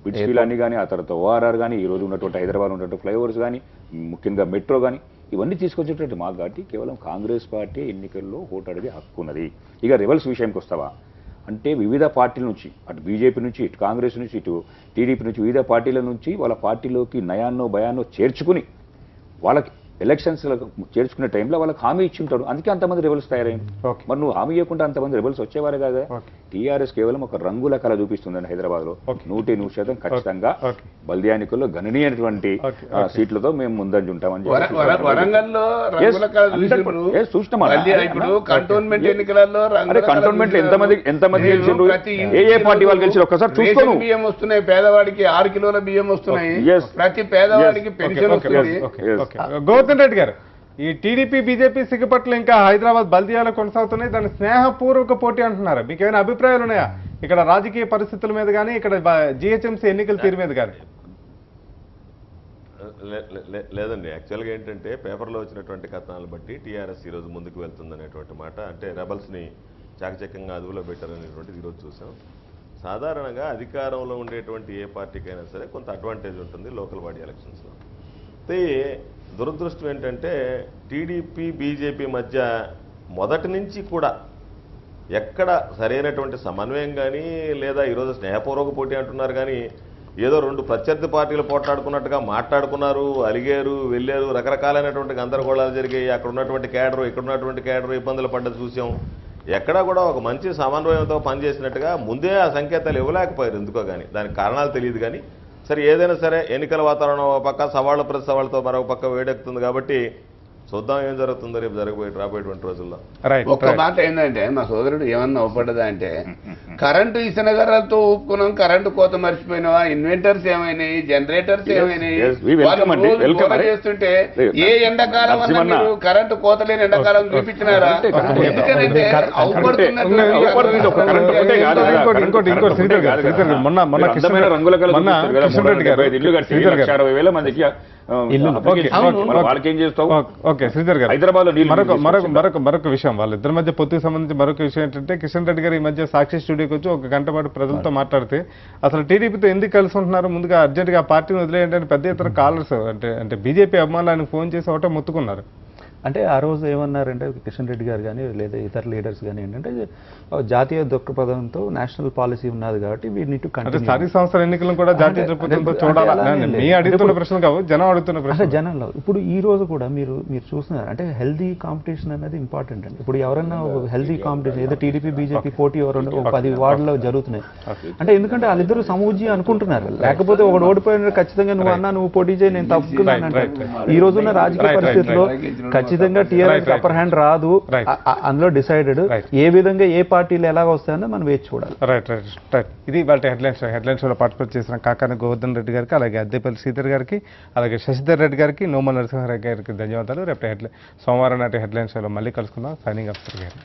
బిడ్స్ఫీల్ అన్ని కానీ, ఆ తర్వాత ఓఆర్ఆర్ కానీ, ఈ రోజు ఉన్నటువంటి హైదరాబాద్ ఉన్నటువంటి ఫ్లైఓవర్స్ కానీ, ముఖ్యంగా మెట్రో కానీ, ఇవన్నీ తీసుకొచ్చేటట్టు మా పార్టీ కేవలం కాంగ్రెస్ పార్టీ ఎన్నికల్లో ఓటు అడిగే హక్కు ఉన్నది. ఇక రివల్స్ విషయానికి వస్తావా అంటే వివిధ పార్టీల నుంచి, అటు బీజేపీ నుంచి, ఇటు కాంగ్రెస్ నుంచి, ఇటు టీడీపీ నుంచి, వివిధ పార్టీల నుంచి వాళ్ళ పార్టీలోకి నయాన్నో భయాన్నో చేర్చుకుని వాళ్ళకి ఎలక్షన్స్లకు చేర్చుకునే టైంలో వాళ్ళకి హామీ ఇచ్చి ఉంటాడు. అందుకే అంతమంది రెబల్స్ తయారైంది. మరి నువ్వు హామీ ఇవ్వకుండా అంతమంది రెబల్స్ వచ్చేవారే కాదా. టీఆర్ఎస్ కేవలం ఒక రంగుల కళ చూపిస్తుందండి హైదరాబాద్లో. 100% ఖచ్చితంగా బల్దియా ఎన్నికల్లో గణనీయమైనటువంటి సీట్లతో మేము ముందంజ ఉంటామని వరంగల్లో కంటోన్మెంట్ ఎన్నికలలో కంటోన్మెంట్ ఎంతమంది గెలిచిండ్రు, ఏ పార్టీ వాళ్ళు గెలిచారు ఒక్కసారి చూసుకోను. బియ్యం వస్తున్నాయి పేదవాడికి, 6 కిలోల బియ్యం వస్తున్నాయి, ప్రతి పేదవాడికి పెన్షన్ వస్తుంది. గోవర్ధన్ రెడ్డి గారు, ఈ టీడీపీ బీజేపీ సిగ్గుపట్ల ఇంకా హైదరాబాద్ బల్దియాలో కొనసాగుతున్నాయి, దాని స్నేహపూర్వక పోటీ అంటున్నారు. మీకు ఏమైనా అభిప్రాయాలు ఉన్నాయా ఇక్కడ రాజకీయ పరిస్థితుల మీద కానీ, ఇక్కడ జిహెచ్ఎంసీ ఎన్నికల తీరు మీద కానీ? లేదండి, యాక్చువల్గా ఏంటంటే పేపర్లో వచ్చినటువంటి కథనాలు బట్టి టీఆర్ఎస్ ఈరోజు ముందుకు వెళ్తుందనేటువంటి మాట, అంటే రెబల్స్ని చాకచక్యంగా అదుపులో పెట్టారనేటువంటిది ఈరోజు చూసాం. సాధారణంగా అధికారంలో ఉండేటువంటి ఏ పార్టీకైనా సరే కొంత అడ్వాంటేజ్ ఉంటుంది లోకల్ బాడీ ఎలక్షన్స్లో. అయితే దురదృష్టం ఏంటంటే టీడీపీ బీజేపీ మధ్య మొదటి నుంచి కూడా ఎక్కడ సరైనటువంటి సమన్వయం కానీ, లేదా ఈరోజు స్నేహపూర్వక పోటీ అంటున్నారు కానీ ఏదో 2 ప్రత్యర్థి పార్టీలు పోట్లాడుకున్నట్టుగా మాట్లాడుకున్నారు, అలిగారు, వెళ్ళారు, రకరకాలైనటువంటి గందరగోళాలు జరిగాయి. అక్కడ ఉన్నటువంటి క్యాడరు, ఇక్కడ ఉన్నటువంటి క్యాడరు ఇబ్బందులు పడ్డది చూసాం. ఎక్కడా కూడా ఒక మంచి సమన్వయంతో పనిచేసినట్టుగా ముందే ఆ సంకేతాలు ఇవ్వలేకపోయారు ఎందుకో కానీ, దానికి కారణాలు తెలియదు. కానీ సరే ఏదైనా సరే ఎన్నికల వాతావరణం ఒక పక్క, సవాళ్ళ ప్రతి సవాళ్ళతో మరొక పక్క వేడెక్కుతుంది. కాబట్టి చూద్దాం ఏం జరుగుతుందో రేపు రాబోయేటువంటి రోజుల్లో. ఒక్క మాట ఏంటంటే మా సోదరుడు ఏమన్నా ఒప్పడదా అంటే, కరెంటు ఇసనగరాలతో ఊపుకున్నాం, కరెంటు కోత మర్చిపోయినావా, ఇన్వెంటర్స్ ఏమైనాయి, జనరేటర్స్ ఏమైనాయి, చేస్తుంటే ఏ ఎండాకాలం అన్నా మీరు కరెంటు కోత లేని ఎండాకాలం చూపించినారా? ఎందుకంటే మరొక విషయం, వాళ్ళిద్దరి మధ్య పొత్తుకు సంబంధించి మరొక విషయం ఏంటంటే, కిషన్ రెడ్డి గారు ఈ మధ్య సాక్షి స్టూడియోకి వచ్చి 1 గంట పాటు ప్రజలతో మాట్లాడితే అసలు టీడీపీతో ఎందుకు కలిసి ఉంటున్నారు, ముందుగా అర్జెంట్గా ఆ పార్టీని వదిలేయంటే పెద్ద ఇతర కాలర్స్ అంటే బీజేపీ అభిమానులు ఆయనకు ఫోన్ చేసి ఒకటే మొత్తుకున్నారు. అంటే ఆ రోజు ఏమన్నారంటే కిషన్ రెడ్డి గారు కానీ లేదా ఇతర లీడర్స్ కానీ ఏంటంటే, జాతీయ దృక్పథంతో నేషనల్ పాలసీ ఉన్నది కాబట్టి వీ నీడ్ టు కంటిన్యూ. స్థానిక సంస్థల ఎన్నికలను కూడా జాతీయ దృక్పథంతో చూడాలని మీ అడుగుతున్న ప్రశ్న కావు, జనం అడుగుతున్న ప్రశ్న. జనంలో ఇప్పుడు ఈ రోజు కూడా మీరు చూస్తున్నారు అంటే హెల్దీ కాంపిటీషన్ అనేది ఇంపార్టెంట్ అండి. ఇప్పుడు ఎవరన్నా హెల్దీ కాంపిటీషన్ ఏదో టీడీపీ బీజేపీ పోటీ ఎవరన్నా 10 వార్డులో జరుగుతున్నాయి అంటే, ఎందుకంటే వాళ్ళిద్దరు సమూజ్యం అనుకుంటున్నారు. లేకపోతే ఒకడు ఓడిపోయిన ఖచ్చితంగా నువ్వు అన్నా నువ్వు పోటీ చేయి నేను తప్పుకున్నాను అంటే, ఈ రోజున్న రాజకీయ పరిస్థితుల్లో ఖచ్చితంగా టీఆర్ఎస్ అప్పర్ హ్యాండ్ రాదు, అందులో డిసైడెడ్. ఏ విధంగా ఏ పార్టీలు ఎలాగ వస్తాయో మనం వేచి చూడాలి. రైట్. ఇది వాళ్ళ హెడ్లైన్స్ లో పార్టిసిపేట్ చేసిన కాకాని గోవర్ధన్ రెడ్డి గారికి, అలాగే అద్దెపల్లి శ్రీధర్ గారికి, అలాగే శశిధర్ రెడ్డి గారికి, నోమల నరసింహారెడ్డి గారికి ధన్యవాదాలు. రేపు సోమవారం నాటి హెడ్లైన్స్ లో మళ్ళీ కలుసుకుందాం. సైనింగ్ ఆఫీసర్ గారు.